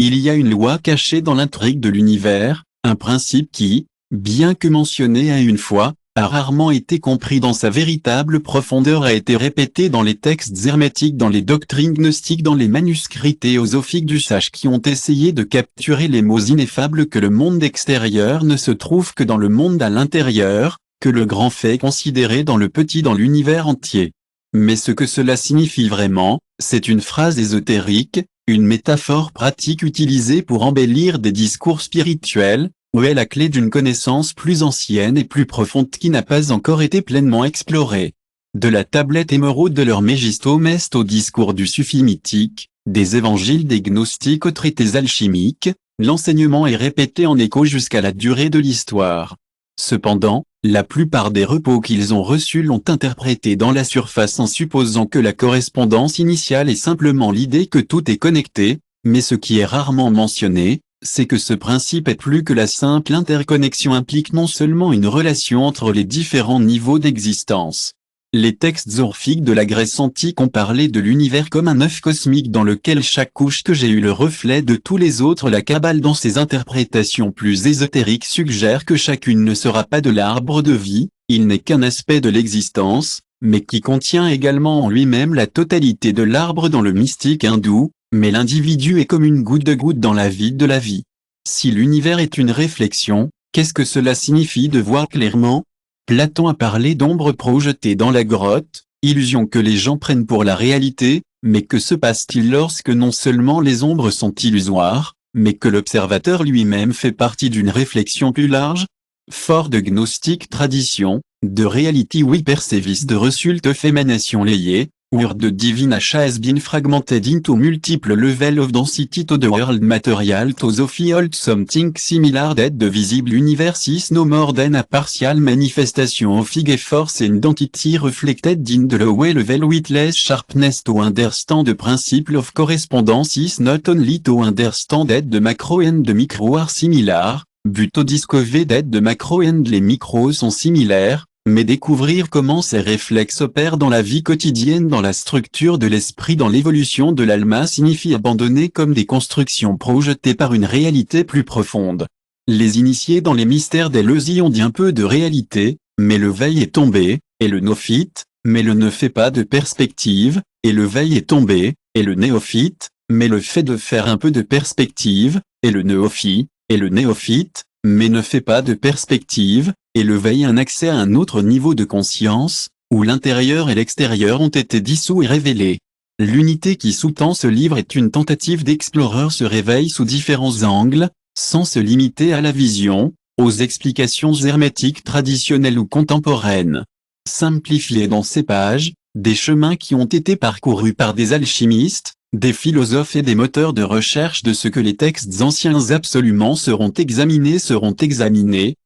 Il y a une loi cachée dans l'intrigue de l'univers, un principe qui, bien que mentionné à une fois, a rarement été compris dans sa véritable profondeur, a été répété dans les textes hermétiques, dans les doctrines gnostiques, dans les manuscrits théosophiques du sage qui ont essayé de capturer les mots ineffables que le monde extérieur ne se trouve que dans le monde à l'intérieur, que le grand fait considéré dans le petit dans l'univers entier. Mais ce que cela signifie vraiment, c'est une phrase ésotérique, une métaphore pratique utilisée pour embellir des discours spirituels, où est la clé d'une connaissance plus ancienne et plus profonde qui n'a pas encore été pleinement explorée. De la tablette émeraude de leur Mégistomeste au discours du suffi mythique, des évangiles des gnostiques aux traités alchimiques, l'enseignement est répété en écho jusqu'à la durée de l'histoire. Cependant, la plupart des repos qu'ils ont reçus l'ont interprété dans la surface en supposant que la correspondance initiale est simplement l'idée que tout est connecté, mais ce qui est rarement mentionné, c'est que ce principe est plus que la simple interconnexion, implique non seulement une relation entre les différents niveaux d'existence. Les textes orphiques de la Grèce antique ont parlé de l'univers comme un œuf cosmique dans lequel chaque couche que j'ai eu le reflet de tous les autres. La Kabbale dans ses interprétations plus ésotériques suggère que chacune ne sera pas de l'arbre de vie, il n'est qu'un aspect de l'existence, mais qui contient également en lui-même la totalité de l'arbre dans le mystique hindou. Mais l'individu est comme une goutte dans la vide de la vie. Si l'univers est une réflexion, qu'est-ce que cela signifie de voir clairement? Platon a parlé d'ombres projetées dans la grotte, illusion que les gens prennent pour la réalité, mais que se passe-t-il lorsque non seulement les ombres sont illusoires, mais que l'observateur lui-même fait partie d'une réflexion plus large? Fort de gnostique tradition, de reality we perceive de result fémanation layé, where the divine has been fragmented into multiple levels of density to the world material theosophy hold something similar that the visible universe is no more than a partial manifestation of a force and entity reflected in the lower level with less sharpness. To understand the principle of correspondence is not only to understand that the macro and the micro are similar, but to discover that the macro and les micros sont similaires, mais découvrir comment ces réflexes opèrent dans la vie quotidienne, dans la structure de l'esprit, dans l'évolution de l'alma signifie abandonner comme des constructions projetées par une réalité plus profonde. Les initiés dans les mystères d'Éleusis ont dit un peu de réalité, mais le veil est tombé, et le néophyte, mais le ne fait pas de perspective, et le veil est tombé, et le néophyte, mais le fait de faire un peu de perspective, et le néophyte, mais ne fait pas de perspective, et le veille un accès à un autre niveau de conscience, où l'intérieur et l'extérieur ont été dissous et révélés. L'unité qui sous-tend ce livre est une tentative d'explorer ce réveil sous différents angles, sans se limiter à la vision, aux explications hermétiques traditionnelles ou contemporaines. Simplifié dans ces pages, des chemins qui ont été parcourus par des alchimistes, des philosophes et des moteurs de recherche de ce que les textes anciens absolument seront examinés,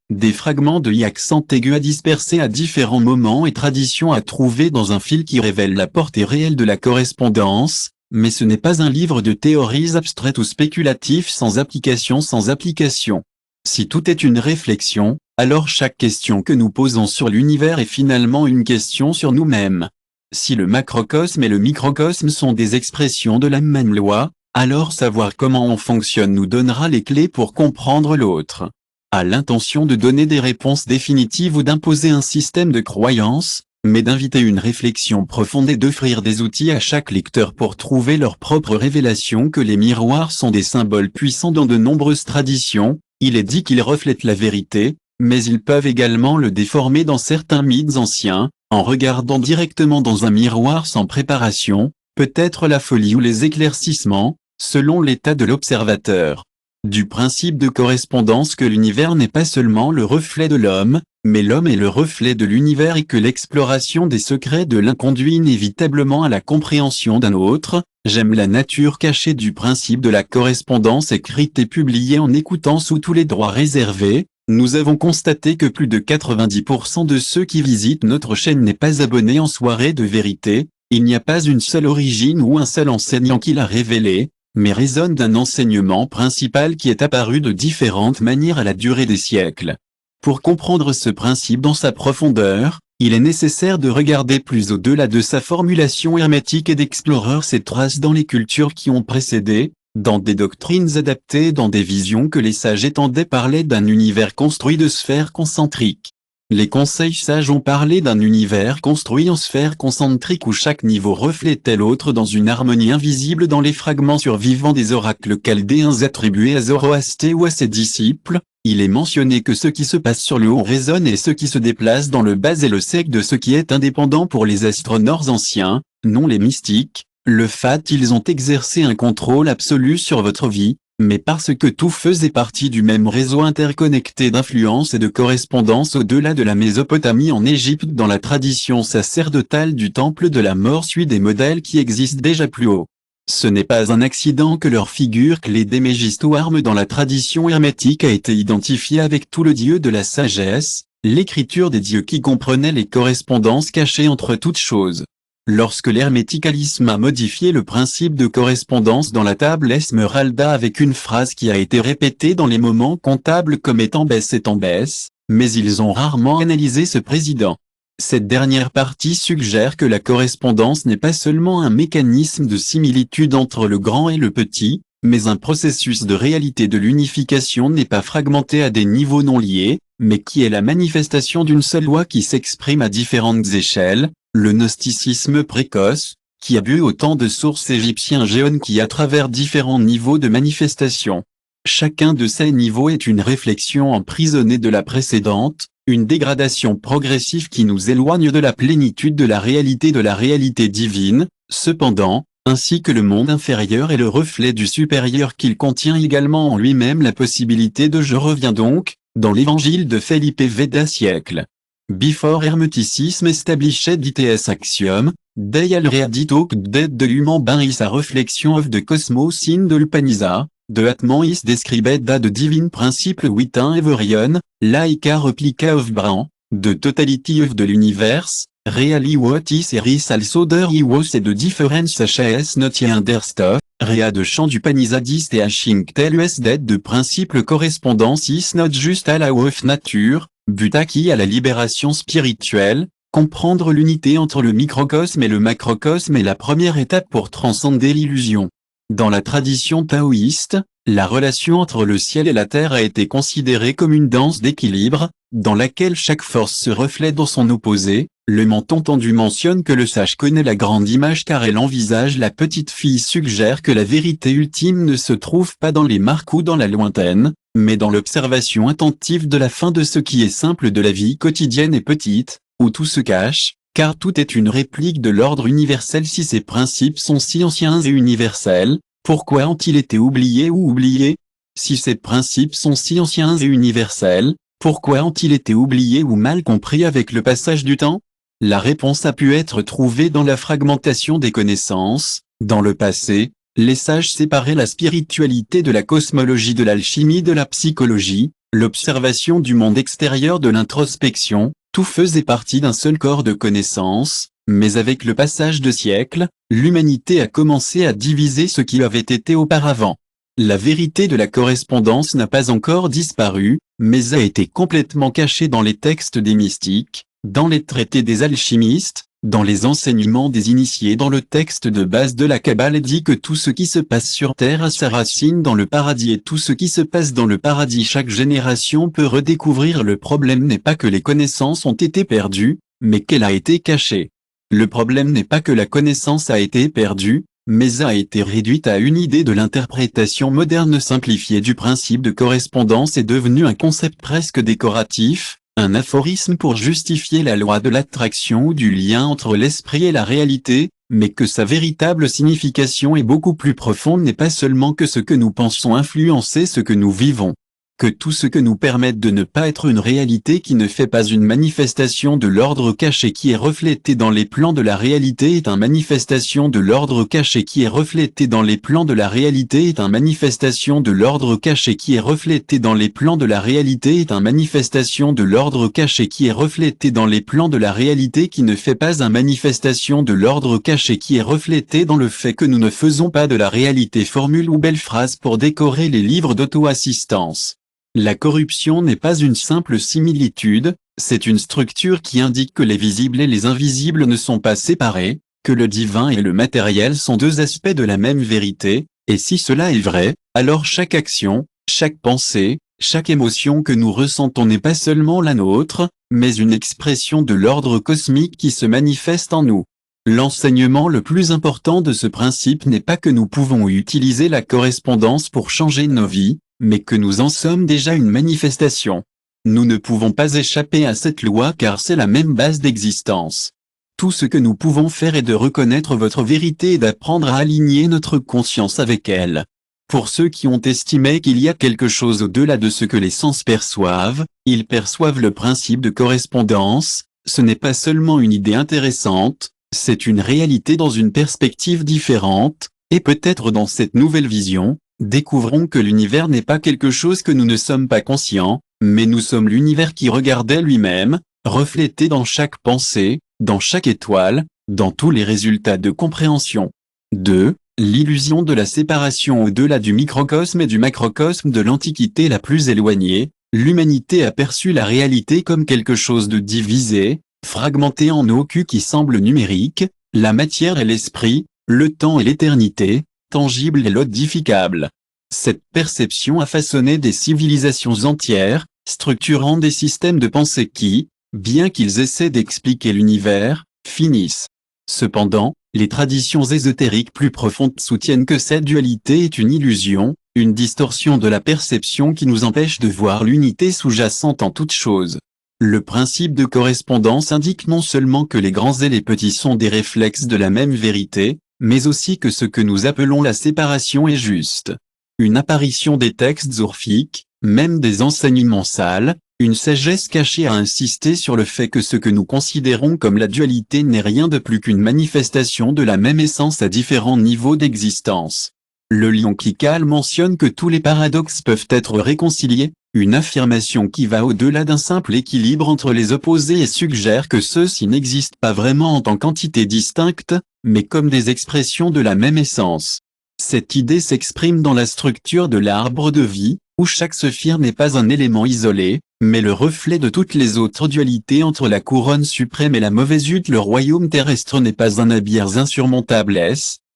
des fragments de accent aigu à disperser à différents moments et traditions à trouver dans un fil qui révèle la portée réelle de la correspondance, mais ce n'est pas un livre de théories abstraites ou spéculatifs sans application. Si tout est une réflexion, alors chaque question que nous posons sur l'univers est finalement une question sur nous-mêmes. Si le macrocosme et le microcosme sont des expressions de la même loi, alors savoir comment on fonctionne nous donnera les clés pour comprendre l'autre. À l'intention de donner des réponses définitives ou d'imposer un système de croyances, mais d'inviter une réflexion profonde et d'offrir des outils à chaque lecteur pour trouver leur propre révélation. Que les miroirs sont des symboles puissants dans de nombreuses traditions, il est dit qu'ils reflètent la vérité, mais ils peuvent également le déformer dans certains mythes anciens. En regardant directement dans un miroir sans préparation, peut-être la folie ou les éclaircissements, selon l'état de l'observateur. Du principe de correspondance que l'univers n'est pas seulement le reflet de l'homme, mais l'homme est le reflet de l'univers et que l'exploration des secrets de l'un conduit inévitablement à la compréhension d'un autre. J'aime la nature cachée du principe de la correspondance écrite et publiée en écoutant sous tous les droits réservés. Nous avons constaté que plus de 90% de ceux qui visitent notre chaîne n'est pas abonné en soirée de vérité, il n'y a pas une seule origine ou un seul enseignant qui l'a révélé, mais résonne d'un enseignement principal qui est apparu de différentes manières à la durée des siècles. Pour comprendre ce principe dans sa profondeur, il est nécessaire de regarder plus au-delà de sa formulation hermétique et d'explorer ses traces dans les cultures qui ont précédé, Dans des doctrines adaptées, dans des visions que les sages étendaient, parlaient d'un univers construit de sphères concentriques. Les conseils sages ont parlé d'un univers construit en sphères concentriques où chaque niveau reflétait l'autre dans une harmonie invisible dans les fragments survivants des oracles chaldéens attribués à Zoroastre ou à ses disciples. Il est mentionné que ce qui se passe sur le haut résonne et ce qui se déplace dans le bas est le sec de ce qui est indépendant pour les astronautes anciens, non les mystiques. Le fait ils ont exercé un contrôle absolu sur votre vie, mais parce que tout faisait partie du même réseau interconnecté d'influence et de correspondance au-delà de la Mésopotamie en Égypte dans la tradition sacerdotale du temple de la mort suit des modèles qui existent déjà plus haut. Ce n'est pas un accident que leur figure clé des Mégistoarmes dans la tradition hermétique a été identifiée avec tout le dieu de la sagesse, l'écriture des dieux qui comprenait les correspondances cachées entre toutes choses. Lorsque l'herméticalisme a modifié le principe de correspondance dans la table Esmeralda avec une phrase qui a été répétée dans les moments comptables comme étant baisse est en baisse, mais ils ont rarement analysé ce président. Cette dernière partie suggère que la correspondance n'est pas seulement un mécanisme de similitude entre le grand et le petit, mais un processus de réalité de l'unification n'est pas fragmenté à des niveaux non liés, mais qui est la manifestation d'une seule loi qui s'exprime à différentes échelles. Le gnosticisme précoce, qui a bu autant de sources égyptiennes géones qui à travers différents niveaux de manifestation. Chacun de ces niveaux est une réflexion emprisonnée de la précédente, une dégradation progressive qui nous éloigne de la plénitude de la réalité divine. Cependant, ainsi que le monde inférieur est le reflet du supérieur qu'il contient également en lui-même la possibilité de je reviens donc, dans l'évangile de Felipe Veda siècle. Before hermeticism established its axiom, they already took that the human being is a reflection of the cosmos in the Upanishad, the Atman is described as the divine principle within everyone, like a replica of Brahman, the totality of the universe, really what is there is also there was and the difference as not yet understood, rea de chant du Upanishadiste et hashing tell us that the principle correspondance is not just a law of nature, but acquis à la libération spirituelle. Comprendre l'unité entre le microcosme et le macrocosme est la première étape pour transcender l'illusion. Dans la tradition taoïste, la relation entre le ciel et la terre a été considérée comme une danse d'équilibre, dans laquelle chaque force se reflète dans son opposé. Le menton tendu mentionne que le sage connaît la grande image car elle envisage la petite fille suggère que la vérité ultime ne se trouve pas dans les marques ou dans la lointaine, mais dans l'observation attentive de la fin de ce qui est simple de la vie quotidienne et petite, où tout se cache, car tout est une réplique de l'ordre universel. Si ces principes sont si anciens et universels, pourquoi ont-ils été oubliés ou oubliés? Si ces principes sont si anciens et universels, pourquoi ont-ils été oubliés ou mal compris avec le passage du temps? La réponse a pu être trouvée dans la fragmentation des connaissances. Dans le passé, les sages séparaient la spiritualité de la cosmologie, de l'alchimie, de la psychologie, l'observation du monde extérieur de l'introspection, tout faisait partie d'un seul corps de connaissances, mais avec le passage de siècles, l'humanité a commencé à diviser ce qui avait été auparavant. La vérité de la correspondance n'a pas encore disparu, mais a été complètement cachée dans les textes des mystiques, dans les traités des alchimistes, dans les enseignements des initiés. Dans le texte de base de la Kabbale est dit que tout ce qui se passe sur terre a sa racine dans le paradis et tout ce qui se passe dans le paradis chaque génération peut redécouvrir. Le problème n'est pas que les connaissances ont été perdues, mais qu'elle a été cachée. Le problème n'est pas que la connaissance a été perdue, mais a été réduite à une idée de l'interprétation moderne simplifiée du principe de correspondance est devenu un concept presque décoratif, un aphorisme pour justifier la loi de l'attraction ou du lien entre l'esprit et la réalité, mais que sa véritable signification est beaucoup plus profonde, n'est pas seulement que ce que nous pensons influencer ce que nous vivons. Que tout ce que nous permette de ne pas être une réalité qui ne fait pas une manifestation de l'ordre caché qui est reflété dans les plans de la réalité est une manifestation de l'ordre caché qui est reflété dans les plans de la réalité est une manifestation de l'ordre caché qui est reflété dans les plans de la réalité est une manifestation de l'ordre caché qui est reflété dans les plans de la réalité qui ne fait pas une manifestation de l'ordre caché qui est reflété dans le fait que nous ne faisons pas de la réalité formule ou belle phrase pour décorer les livres d'auto-assistance. La corruption n'est pas une simple similitude, c'est une structure qui indique que les visibles et les invisibles ne sont pas séparés, que le divin et le matériel sont deux aspects de la même vérité, Et si cela est vrai, alors chaque action, chaque pensée, chaque émotion que nous ressentons n'est pas seulement la nôtre, mais une expression de l'ordre cosmique qui se manifeste en nous. L'enseignement le plus important de ce principe n'est pas que nous pouvons utiliser la correspondance pour changer nos vies, mais que nous en sommes déjà une manifestation. Nous ne pouvons pas échapper à cette loi car c'est la même base d'existence. Tout ce que nous pouvons faire est de reconnaître votre vérité et d'apprendre à aligner notre conscience avec elle. Pour ceux qui ont estimé qu'il y a quelque chose au-delà de ce que les sens perçoivent, ils perçoivent le principe de correspondance, ce n'est pas seulement une idée intéressante, c'est une réalité dans une perspective différente, et peut-être dans cette nouvelle vision, découvrons que l'univers n'est pas quelque chose que nous ne sommes pas conscients, mais nous sommes l'univers qui regardait lui-même, reflété dans chaque pensée, dans chaque étoile, dans tous les résultats de compréhension. 2. L'illusion de la séparation au-delà du microcosme et du macrocosme de l'Antiquité la plus éloignée, l'humanité a perçu la réalité comme quelque chose de divisé, fragmenté en OQ qui semble numérique, la matière et l'esprit, le temps et l'éternité, tangible et modificable. Cette perception a façonné des civilisations entières, structurant des systèmes de pensée qui, bien qu'ils essaient d'expliquer l'univers, finissent. Cependant, les traditions ésotériques plus profondes soutiennent que cette dualité est une illusion, une distorsion de la perception qui nous empêche de voir l'unité sous-jacente en toute chose. Le principe de correspondance indique non seulement que les grands et les petits sont des réflexes de la même vérité, mais aussi que ce que nous appelons la séparation est juste. Une apparition des textes orphiques, même des enseignements sales, une sagesse cachée a insisté sur le fait que ce que nous considérons comme la dualité n'est rien de plus qu'une manifestation de la même essence à différents niveaux d'existence. Le lion qui cale mentionne que tous les paradoxes peuvent être réconciliés, une affirmation qui va au-delà d'un simple équilibre entre les opposés et suggère que ceux-ci n'existent pas vraiment en tant qu'entités distinctes, mais comme des expressions de la même essence. Cette idée s'exprime dans la structure de l'arbre de vie, où chaque saphir n'est pas un élément isolé, mais le reflet de toutes les autres dualités entre la couronne suprême et la mauvaise hutte. Le royaume terrestre n'est pas un abyre insurmontable,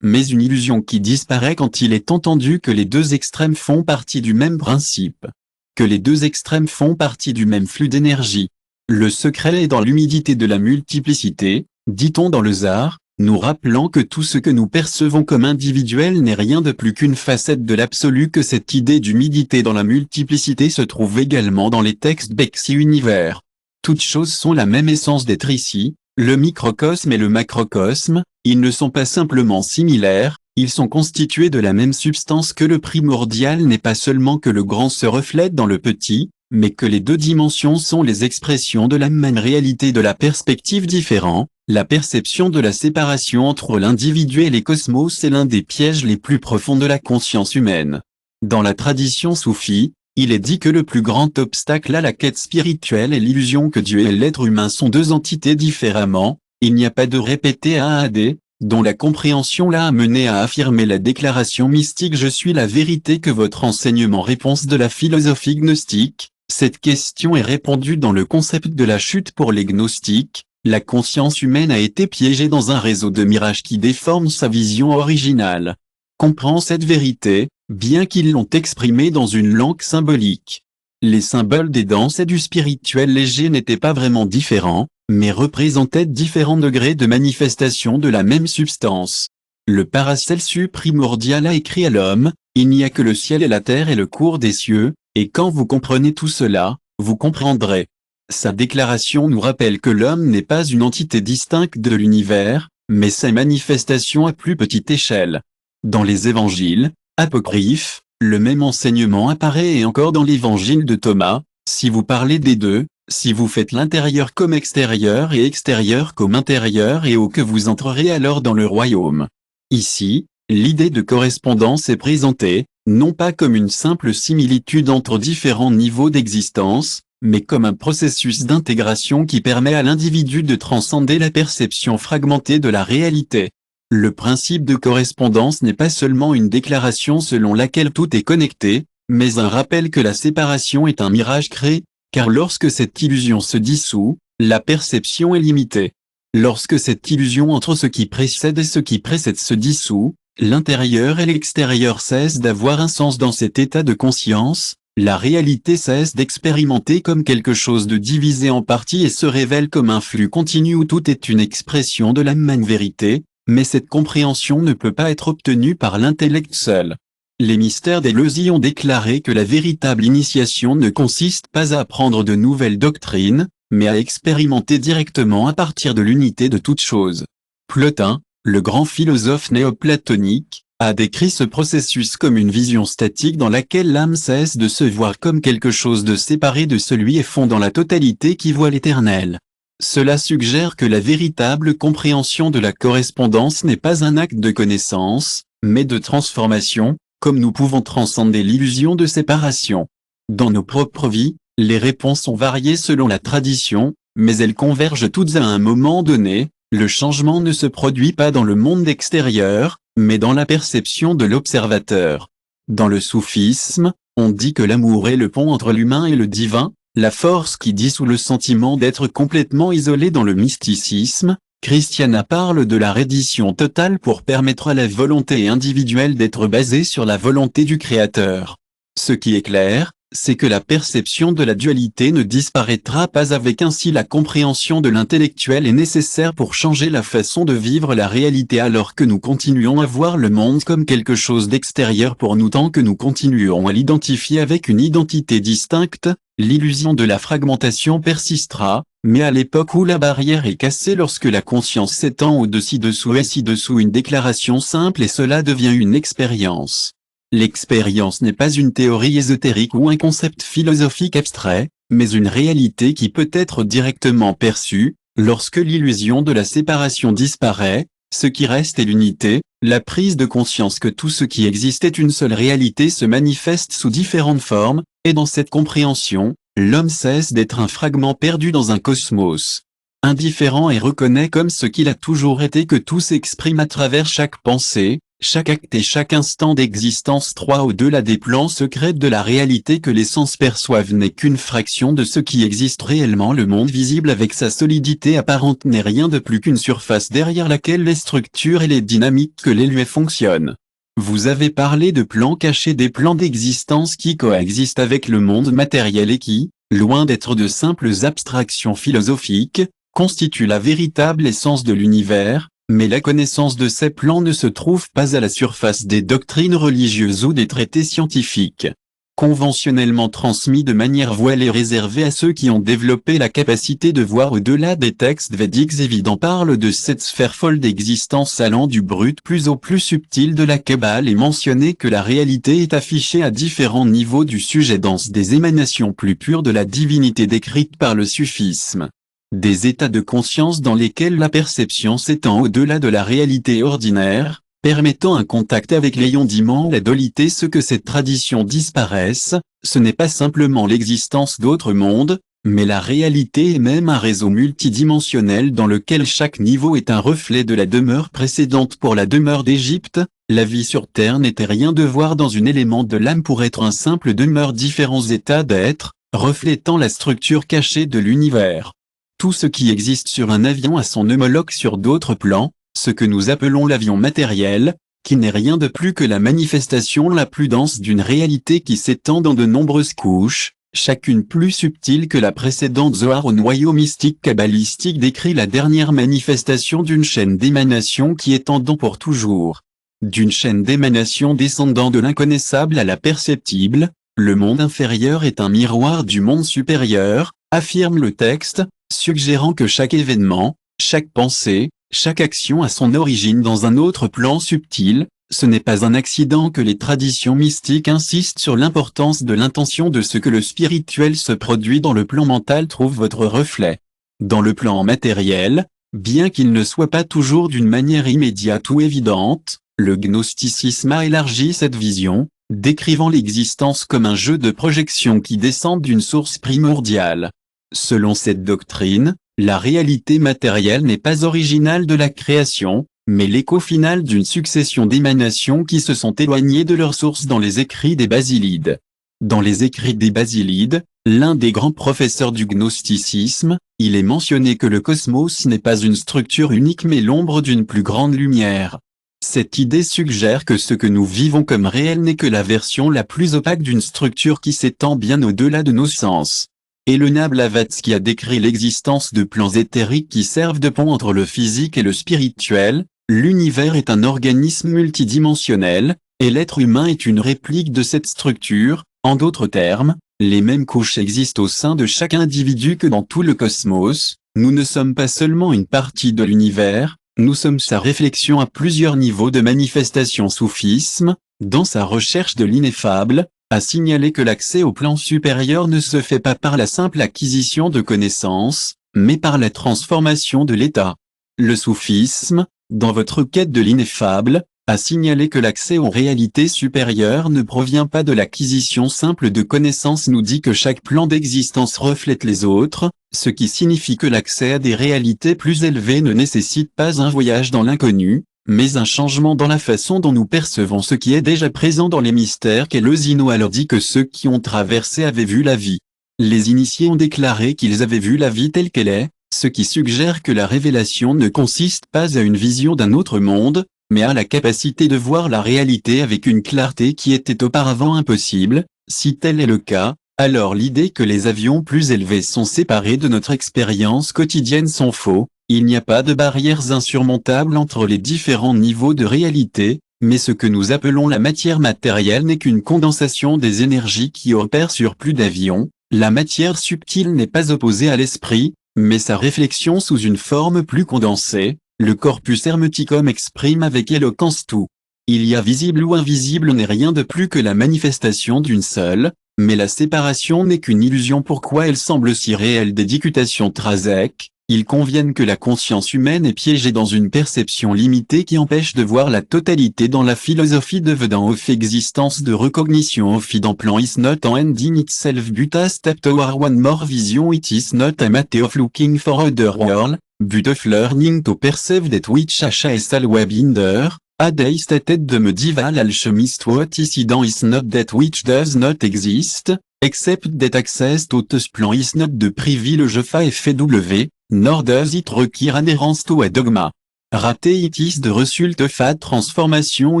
mais une illusion qui disparaît quand il est entendu que les deux extrêmes font partie du même principe. Que les deux extrêmes font partie du même flux d'énergie. Le secret est dans l'humidité de la multiplicité, dit-on dans le Zar, nous rappelant que tout ce que nous percevons comme individuel n'est rien de plus qu'une facette de l'absolu, que cette idée d'humidité dans la multiplicité se trouve également dans les textes Bexy Univers. Toutes choses sont la même essence d'être ici, le microcosme et le macrocosme, ils ne sont pas simplement similaires, ils sont constitués de la même substance. Que le primordial n'est pas seulement que le grand se reflète dans le petit, mais que les deux dimensions sont les expressions de la même réalité. De la perspective différente, la perception de la séparation entre l'individu et les cosmos est l'un des pièges les plus profonds de la conscience humaine. Dans la tradition soufie, il est dit que le plus grand obstacle à la quête spirituelle est l'illusion que Dieu et l'être humain sont deux entités différemment. Il n'y a pas de répété AAD, dont la compréhension l'a amené à affirmer la déclaration mystique « Je suis la vérité » que votre enseignement réponse de la philosophie gnostique. Cette question est répondue dans le concept de la chute pour les gnostiques. La conscience humaine a été piégée dans un réseau de mirages qui déforme sa vision originale. Comprends cette vérité, bien qu'ils l'ont exprimée dans une langue symbolique. Les symboles des danses et du spirituel léger n'étaient pas vraiment différents, mais représentaient différents degrés de manifestation de la même substance. Le Paracelsus primordial a écrit à l'homme, il n'y a que le ciel et la terre et le cours des cieux, et quand vous comprenez tout cela, vous comprendrez. Sa déclaration nous rappelle que l'homme n'est pas une entité distincte de l'univers, mais sa manifestation à plus petite échelle. Dans les évangiles apocryphes, le même enseignement apparaît, et encore dans l'évangile de Thomas, si vous parlez des deux, si vous faites l'intérieur comme extérieur et extérieur comme intérieur, et au que vous entrerez alors dans le royaume. Ici, l'idée de correspondance est présentée, non pas comme une simple similitude entre différents niveaux d'existence, mais comme un processus d'intégration qui permet à l'individu de transcender la perception fragmentée de la réalité. Le principe de correspondance n'est pas seulement une déclaration selon laquelle tout est connecté, mais un rappel que la séparation est un mirage créé, car lorsque cette illusion se dissout, la perception est limitée. Lorsque cette illusion entre ce qui précède et ce qui précède se dissout, L'intérieur et l'extérieur cessent d'avoir un sens dans cet état de conscience, la réalité cesse d'expérimenter comme quelque chose de divisé en parties et se révèle comme un flux continu où tout est une expression de la même vérité, mais cette compréhension ne peut pas être obtenue par l'intellect seul. Les mystères d'Éleusis ont déclaré que la véritable initiation ne consiste pas à apprendre de nouvelles doctrines, mais à expérimenter directement à partir de l'unité de toute chose. Plotin, le grand philosophe néoplatonique, a décrit ce processus comme une vision statique dans laquelle l'âme cesse de se voir comme quelque chose de séparé de celui et fond dans la totalité qui voit l'éternel. Cela suggère que la véritable compréhension de la correspondance n'est pas un acte de connaissance, mais de transformation, comme nous pouvons transcender l'illusion de séparation. Dans nos propres vies, les réponses ont varié selon la tradition, mais elles convergent toutes à un moment donné. Le changement ne se produit pas dans le monde extérieur, mais dans la perception de l'observateur. Dans le soufisme, on dit que l'amour est le pont entre l'humain et le divin, la force qui dissout le sentiment d'être complètement isolé. Dans le mysticisme, Christiana parle de la reddition totale pour permettre à la volonté individuelle d'être basée sur la volonté du Créateur. Ce qui est clair, c'est que la perception de la dualité ne disparaîtra pas avec ainsi la compréhension de l'intellectuel est nécessaire pour changer la façon de vivre la réalité alors que nous continuons à voir le monde comme quelque chose d'extérieur pour nous tant que nous continuons à l'identifier avec une identité distincte, l'illusion de la fragmentation persistera, mais à l'époque où la barrière est cassée lorsque la conscience s'étend au-dessus-dessous et ci-dessous une déclaration simple et cela devient une expérience. L'expérience n'est pas une théorie ésotérique ou un concept philosophique abstrait, mais une réalité qui peut être directement perçue, lorsque l'illusion de la séparation disparaît, ce qui reste est l'unité, la prise de conscience que tout ce qui existe est une seule réalité se manifeste sous différentes formes, et dans cette compréhension, l'homme cesse d'être un fragment perdu dans un cosmos indifférent et reconnaît comme ce qu'il a toujours été que tout s'exprime à travers chaque pensée, chaque acte et chaque instant d'existence. Au-delà des plans secrets de la réalité que les sens perçoivent n'est qu'une fraction de ce qui existe réellement. Le monde visible avec sa solidité apparente n'est rien de plus qu'une surface derrière laquelle les structures et les dynamiques que les lieux fonctionnent. Vous avez parlé de plans cachés, des plans d'existence qui coexistent avec le monde matériel et qui, loin d'être de simples abstractions philosophiques, constituent la véritable essence de l'univers. Mais la connaissance de ces plans ne se trouve pas à la surface des doctrines religieuses ou des traités scientifiques. Conventionnellement transmis de manière voilée réservée à ceux qui ont développé la capacité de voir au-delà des textes védiques évidents parle de cette sphère folle d'existence allant du brut plus au plus subtil de la Kabbale et mentionner que la réalité est affichée à différents niveaux du sujet dense des émanations plus pures de la divinité décrite par le sufisme. Des états de conscience dans lesquels la perception s'étend au-delà de la réalité ordinaire, permettant un contact avec l'ayondiment, la dualité. Ce que cette tradition disparaisse, ce n'est pas simplement l'existence d'autres mondes, mais la réalité est même un réseau multidimensionnel dans lequel chaque niveau est un reflet de la demeure précédente. Pour la demeure d'Égypte, la vie sur Terre n'était rien de voir dans un élément de l'âme pour être un simple demeure, différents états d'être, reflétant la structure cachée de l'univers. Tout ce qui existe sur un avion a son homologue sur d'autres plans, ce que nous appelons l'avion matériel, qui n'est rien de plus que la manifestation la plus dense d'une réalité qui s'étend dans de nombreuses couches, chacune plus subtile que la précédente. Zohar au noyau mystique kabbalistique décrit la dernière manifestation d'une chaîne d'émanation qui étendant pour toujours. D'une chaîne d'émanation descendant de l'inconnaissable à la perceptible, le monde inférieur est un miroir du monde supérieur, affirme le texte, suggérant que chaque événement, chaque pensée, chaque action a son origine dans un autre plan subtil. Ce n'est pas un accident que les traditions mystiques insistent sur l'importance de l'intention de ce que le spirituel se produit dans le plan mental trouve votre reflet. Dans le plan matériel, bien qu'il ne soit pas toujours d'une manière immédiate ou évidente, le gnosticisme a élargi cette vision, décrivant l'existence comme un jeu de projection qui descend d'une source primordiale. Selon cette doctrine, la réalité matérielle n'est pas originale de la création, mais l'écho final d'une succession d'émanations qui se sont éloignées de leur source dans les écrits des Basilides. Dans les écrits des Basilides, l'un des grands professeurs du gnosticisme, il est mentionné que le cosmos n'est pas une structure unique mais l'ombre d'une plus grande lumière. Cette idée suggère que ce que nous vivons comme réel n'est que la version la plus opaque d'une structure qui s'étend bien au-delà de nos sens. Elena Blavatsky a décrit l'existence de plans éthériques qui servent de pont entre le physique et le spirituel. L'univers est un organisme multidimensionnel, et l'être humain est une réplique de cette structure. En d'autres termes, les mêmes couches existent au sein de chaque individu que dans tout le cosmos. Nous ne sommes pas seulement une partie de l'univers, nous sommes sa réflexion à plusieurs niveaux de manifestation. Soufisme, dans sa recherche de l'ineffable, a signalé que l'accès au plan supérieur ne se fait pas par la simple acquisition de connaissances, mais par la transformation de l'état. Le soufisme, dans votre quête de l'ineffable, a signalé que l'accès aux réalités supérieures ne provient pas de l'acquisition simple de connaissances, nous dit que chaque plan d'existence reflète les autres, ce qui signifie que l'accès à des réalités plus élevées ne nécessite pas un voyage dans l'inconnu, mais un changement dans la façon dont nous percevons ce qui est déjà présent dans les mystères. Kelosino alors dit que ceux qui ont traversé avaient vu la vie. Les initiés ont déclaré qu'ils avaient vu la vie telle qu'elle est, ce qui suggère que la révélation ne consiste pas à une vision d'un autre monde, mais à la capacité de voir la réalité avec une clarté qui était auparavant impossible. Si tel est le cas, alors l'idée que les avions plus élevés sont séparés de notre expérience quotidienne sont faux. Il n'y a pas de barrières insurmontables entre les différents niveaux de réalité, mais ce que nous appelons la matière matérielle n'est qu'une condensation des énergies qui opèrent sur plus d'avions. La matière subtile n'est pas opposée à l'esprit, mais sa réflexion sous une forme plus condensée. Le corpus hermeticum exprime avec éloquence tout. Il y a visible ou invisible n'est rien de plus que la manifestation d'une seule, mais la séparation n'est qu'une illusion. Pourquoi elle semble si réelle? Dédicutation Trazek. Il convient que la conscience humaine est piégée dans une perception limitée qui empêche de voir la totalité. Dans la philosophie de Vedant of existence de recognition of dans plan is not an end in itself but a step toward one more vision. It is not a matter of looking for other world, but of learning to perceive that which is always binder. A day stated the medieval alchemist what is hidden is not that which does not exist, except that access to this plan is not the privilege of FW, nor does it require adherence to a dogma. Raté it is the result of a transformation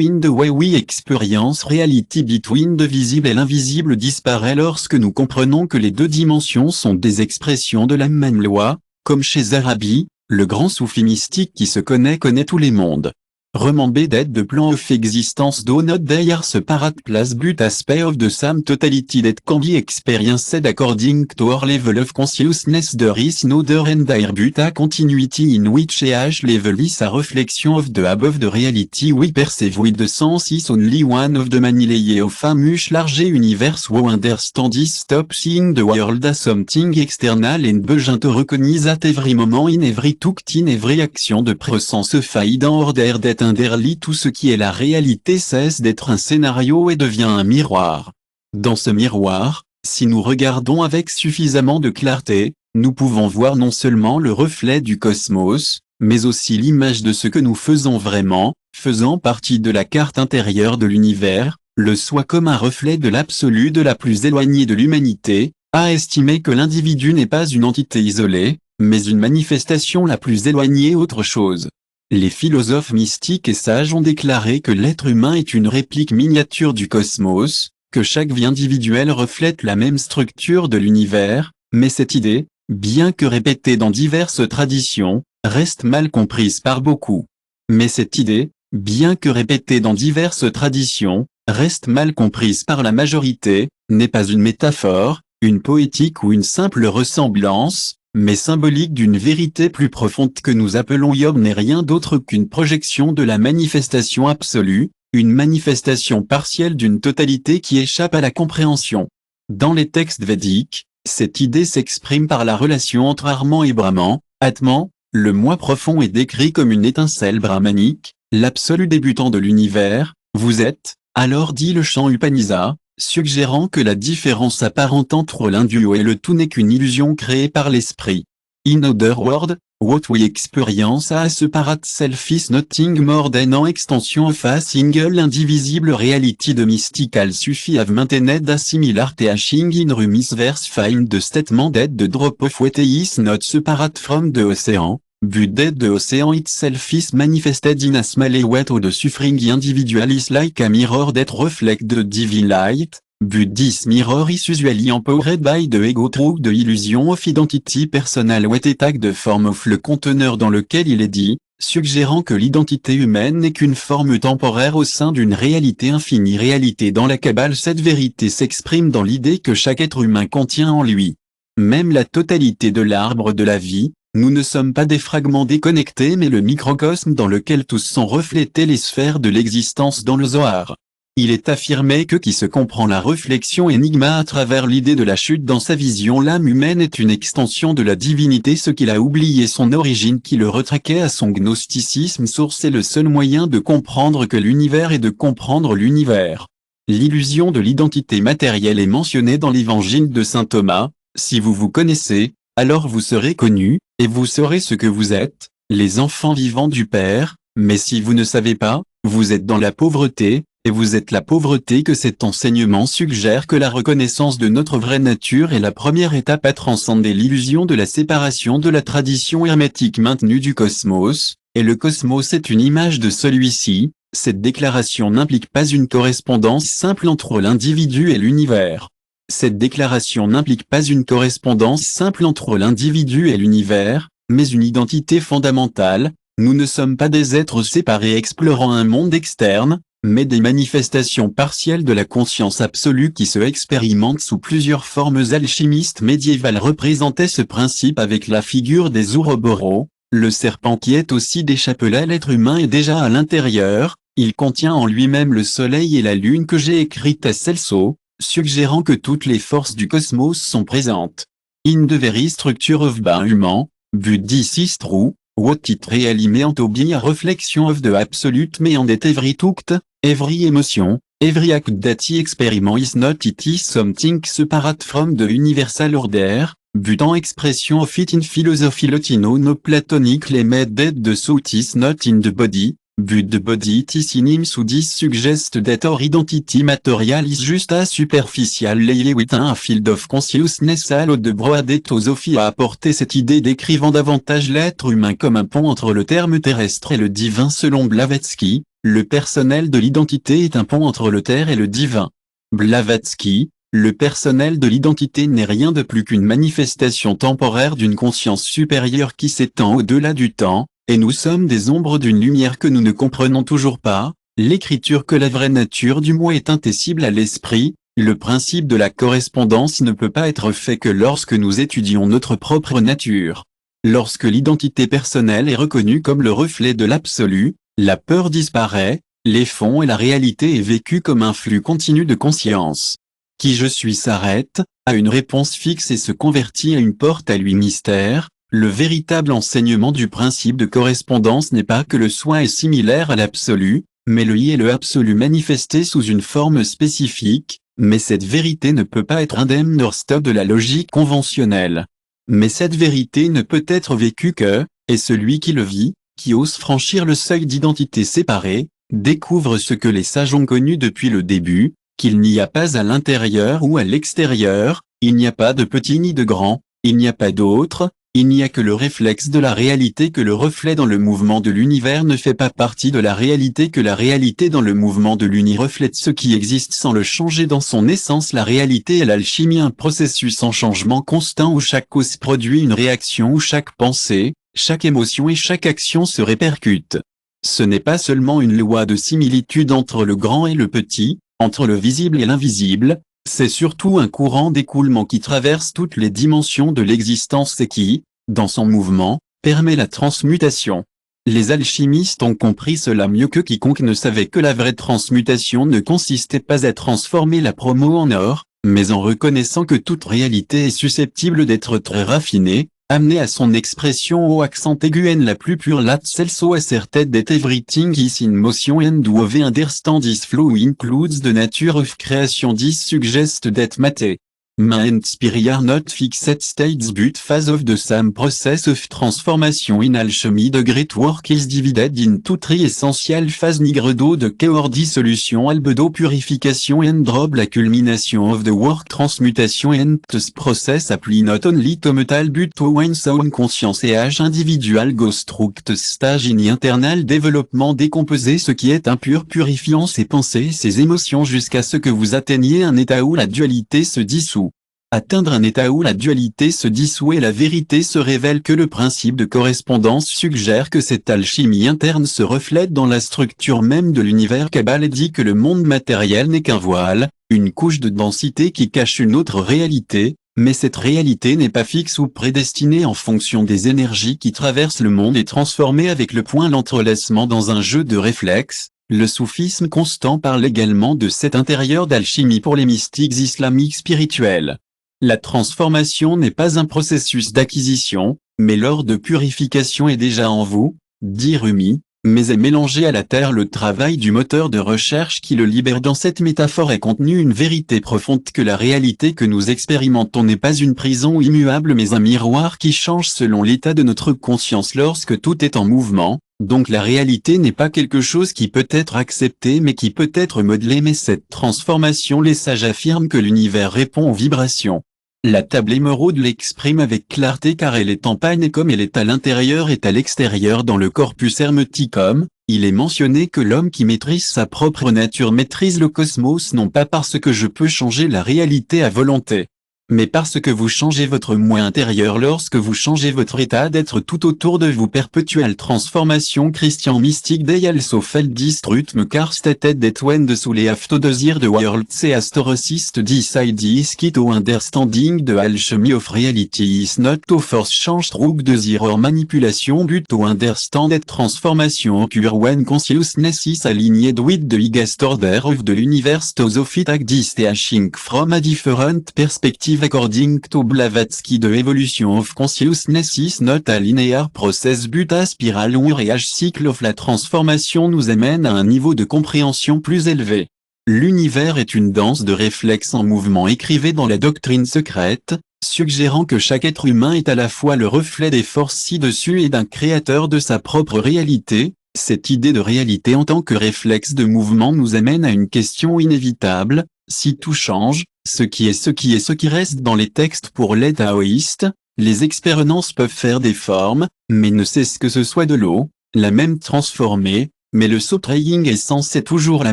in the way we experience reality between the visible et l'invisible disparaît lorsque nous comprenons que les deux dimensions sont des expressions de la même loi, comme chez Arabi, le grand soufi mystique qui se connaît tous les mondes. Remember that the plan of existence do not their separate place but aspect of the same totality that can be experienced according to our level of consciousness. There is no other and there but a continuity in which each level is a reflection of the above the reality we perceive with the sense is only one of the many layers of a much larger universe who understand is stop seeing the world as something external and begin to recognize at every moment in every tuct in every action de présence faille dans order that underly tout ce qui est la réalité cesse d'être un scénario et devient un miroir. Dans ce miroir, si nous regardons avec suffisamment de clarté, nous pouvons voir non seulement le reflet du cosmos, mais aussi l'image de ce que nous faisons vraiment, faisant partie de la carte intérieure de l'univers, le soi comme un reflet de l'absolu de la plus éloignée de l'humanité, à estimer que l'individu n'est pas une entité isolée, mais une manifestation la plus éloignée autre chose. Les philosophes mystiques et sages ont déclaré que l'être humain est une réplique miniature du cosmos, que chaque vie individuelle reflète la même structure de l'univers, mais cette idée, bien que répétée dans diverses traditions, reste mal comprise par beaucoup. Mais cette idée, bien que répétée dans diverses traditions, reste mal comprise par la majorité, n'est pas une métaphore, une poétique ou une simple ressemblance, mais symbolique d'une vérité plus profonde que nous appelons Yom n'est rien d'autre qu'une projection de la manifestation absolue, une manifestation partielle d'une totalité qui échappe à la compréhension. Dans les textes védiques, cette idée s'exprime par la relation entre Atman et Brahman. Atman, le moi profond est décrit comme une étincelle brahmanique, l'absolu débutant de l'univers. Vous êtes, alors dit le chant Upanisa, suggérant que la différence apparente entre l'individu et le tout n'est qu'une illusion créée par l'esprit. In other words, what we experience as a separate self is nothing more than an extension of a single indivisible reality. The mystical Sufi have maintained a similar teaching in Rumi's verse find the statement that the drop of water is not separate from the ocean, but that the ocean itself is manifested in a small way to the suffering individual is like a mirror that reflects the divine light, but this mirror is usually empowered by the ego through the illusion of identity personal what attack the form of le conteneur dans lequel il est dit, suggérant que l'identité humaine n'est qu'une forme temporaire au sein d'une réalité infinie. Réalité dans la Kabbale, cette vérité s'exprime dans l'idée que chaque être humain contient en lui même la totalité de l'arbre de la vie. Nous ne sommes pas des fragments déconnectés mais le microcosme dans lequel tous sont reflétés les sphères de l'existence dans le Zohar. Il est affirmé que qui se comprend la réflexion énigma à travers l'idée de la chute dans sa vision, l'âme humaine est une extension de la divinité, ce qu'il a oublié son origine qui le retraquait à son gnosticisme source est le seul moyen de comprendre que l'univers et de comprendre l'univers. L'illusion de l'identité matérielle est mentionnée dans l'évangile de saint Thomas, si vous vous connaissez, alors vous serez connus, et vous saurez ce que vous êtes, les enfants vivants du Père, mais si vous ne savez pas, vous êtes dans la pauvreté, et vous êtes la pauvreté que cet enseignement suggère que la reconnaissance de notre vraie nature est la première étape à transcender l'illusion de la séparation de la tradition hermétique maintenue du cosmos, et le cosmos est une image de celui-ci. Cette déclaration n'implique pas une correspondance simple entre l'individu et l'univers. Cette déclaration n'implique pas une correspondance simple entre l'individu et l'univers, mais une identité fondamentale. Nous ne sommes pas des êtres séparés explorant un monde externe, mais des manifestations partielles de la conscience absolue qui se expérimentent sous plusieurs formes. Alchimistes médiévales représentaient ce principe avec la figure des Ouroboros, le serpent qui est aussi des chapelets. L'être humain est déjà à l'intérieur, il contient en lui-même le soleil et la lune que j'ai écrite à Celso, suggérant que toutes les forces du cosmos sont présentes. In the very structure of being human, but this is true, what it really meant to be a reflection of the absolute meaning that every thought, every emotion, every act that he experiments is not it is something separate from the universal order, but an expression of it in philosophy latino-no-platonically made that the soul is not in the body, but the body it is in him. So this suggests that our identity material is just a superficial layer within a field of consciousness. Allo de Broadetosophie a apporté cette idée décrivant davantage l'être humain comme un pont entre le terme terrestre et le divin. Selon Blavatsky, le personnel de l'identité est un pont entre le terre et le divin. Blavatsky, le personnel de l'identité n'est rien de plus qu'une manifestation temporaire d'une conscience supérieure qui s'étend au-delà du temps, et nous sommes des ombres d'une lumière que nous ne comprenons toujours pas. L'écriture que la vraie nature du moi est intessible à l'esprit, le principe de la correspondance ne peut pas être fait que lorsque nous étudions notre propre nature. Lorsque l'identité personnelle est reconnue comme le reflet de l'absolu, la peur disparaît, l'effort et la réalité est vécue comme un flux continu de conscience. Qui je suis s'arrête, à une réponse fixe et se convertit à une porte à lui mystère. Le véritable enseignement du principe de correspondance n'est pas que le soi est similaire à l'absolu, mais le I est le absolu manifesté sous une forme spécifique, mais cette vérité ne peut pas être indemne hors de la logique conventionnelle. Mais cette vérité ne peut être vécue que, et celui qui le vit, qui ose franchir le seuil d'identité séparée, découvre ce que les sages ont connu depuis le début, qu'il n'y a pas à l'intérieur ou à l'extérieur, il n'y a pas de petit ni de grand, il n'y a pas d'autre, il n'y a que le réflexe de la réalité, que le reflet dans le mouvement de l'univers ne fait pas partie de la réalité, que la réalité dans le mouvement de l'uni reflète ce qui existe sans le changer dans son essence. La réalité est l'alchimie, un processus en changement constant où chaque cause produit une réaction, où chaque pensée, chaque émotion et chaque action se répercutent. Ce n'est pas seulement une loi de similitude entre le grand et le petit, entre le visible et l'invisible, c'est surtout un courant d'écoulement qui traverse toutes les dimensions de l'existence et qui, dans son mouvement, permet la transmutation. Les alchimistes ont compris cela mieux que quiconque ne savait que la vraie transmutation ne consistait pas à transformer la promo en or, mais en reconnaissant que toute réalité est susceptible d'être très raffinée, amenée à son expression au accent aigu la plus pure. Lat Celso asserted that everything is in motion and we understand this flow includes the nature of creation. This suggests that matter Mind spirit are not fixed states but phase of the same process of transformation in alchemy. The great work is divided into three essential phases: nigredo de chaos, dissolution, albedo, purification, and drop, la culmination of the work, transmutation. And this process apply not only to metal but to one's own conscience et âge individual goes through this stage in internal développement, décomposer ce qui est impur, purifiant ses pensées, ses émotions jusqu'à ce que vous atteigniez un état où la dualité se dissout. Atteindre un état où la dualité se dissout et la vérité se révèle, que le principe de correspondance suggère que cette alchimie interne se reflète dans la structure même de l'univers. Kabbale dit que le monde matériel n'est qu'un voile, une couche de densité qui cache une autre réalité, mais cette réalité n'est pas fixe ou prédestinée en fonction des énergies qui traversent le monde et transformée avec le point, l'entrelacement dans un jeu de réflexes. Le soufisme constant parle également de cet intérieur d'alchimie pour les mystiques islamiques spirituels. La transformation n'est pas un processus d'acquisition, mais l'or de purification est déjà en vous, dit Rumi, mais est mélangé à la terre. Le travail du moteur de recherche qui le libère. Dans cette métaphore est contenue une vérité profonde, que la réalité que nous expérimentons n'est pas une prison immuable mais un miroir qui change selon l'état de notre conscience lorsque tout est en mouvement. Donc la réalité n'est pas quelque chose qui peut être accepté mais qui peut être modelé. Mais cette transformation, les sages affirment que l'univers répond aux vibrations. La table émeraude l'exprime avec clarté car elle est en panne, et comme elle est à l'intérieur et à l'extérieur dans le corpus hermeticum, il est mentionné que l'homme qui maîtrise sa propre nature maîtrise le cosmos, non pas parce que je peux changer la réalité à volonté, mais parce que vous changez votre moi intérieur lorsque vous changez votre état d'être tout autour de vous. Perpétuelle transformation. Christian Mystique Day also felt this truth car stated that when the soul after desire the world se astorocist decide is key to understanding the alchemy of reality is not to force change through desire or manipulation but to understand that transformation occur when consciousness is aligned with the highest order of the universe to the fit distinguishing from a different perspective. According to Blavatsky, the evolution of consciousness is not a linear process but a spiral or a cycle of. La transformation nous amène à un niveau de compréhension plus élevé. L'univers est une danse de réflexes en mouvement, écrivait dans la doctrine secrète, suggérant que chaque être humain est à la fois le reflet des forces ci-dessus et d'un créateur de sa propre réalité. Cette idée de réalité en tant que réflexe de mouvement nous amène à une question inévitable: si tout change, ce qui reste. Dans les textes pour les taoïstes, les expériences peuvent faire des formes, mais ne cesse que ce soit de l'eau, la même transformée, mais le soul-traying essence est toujours la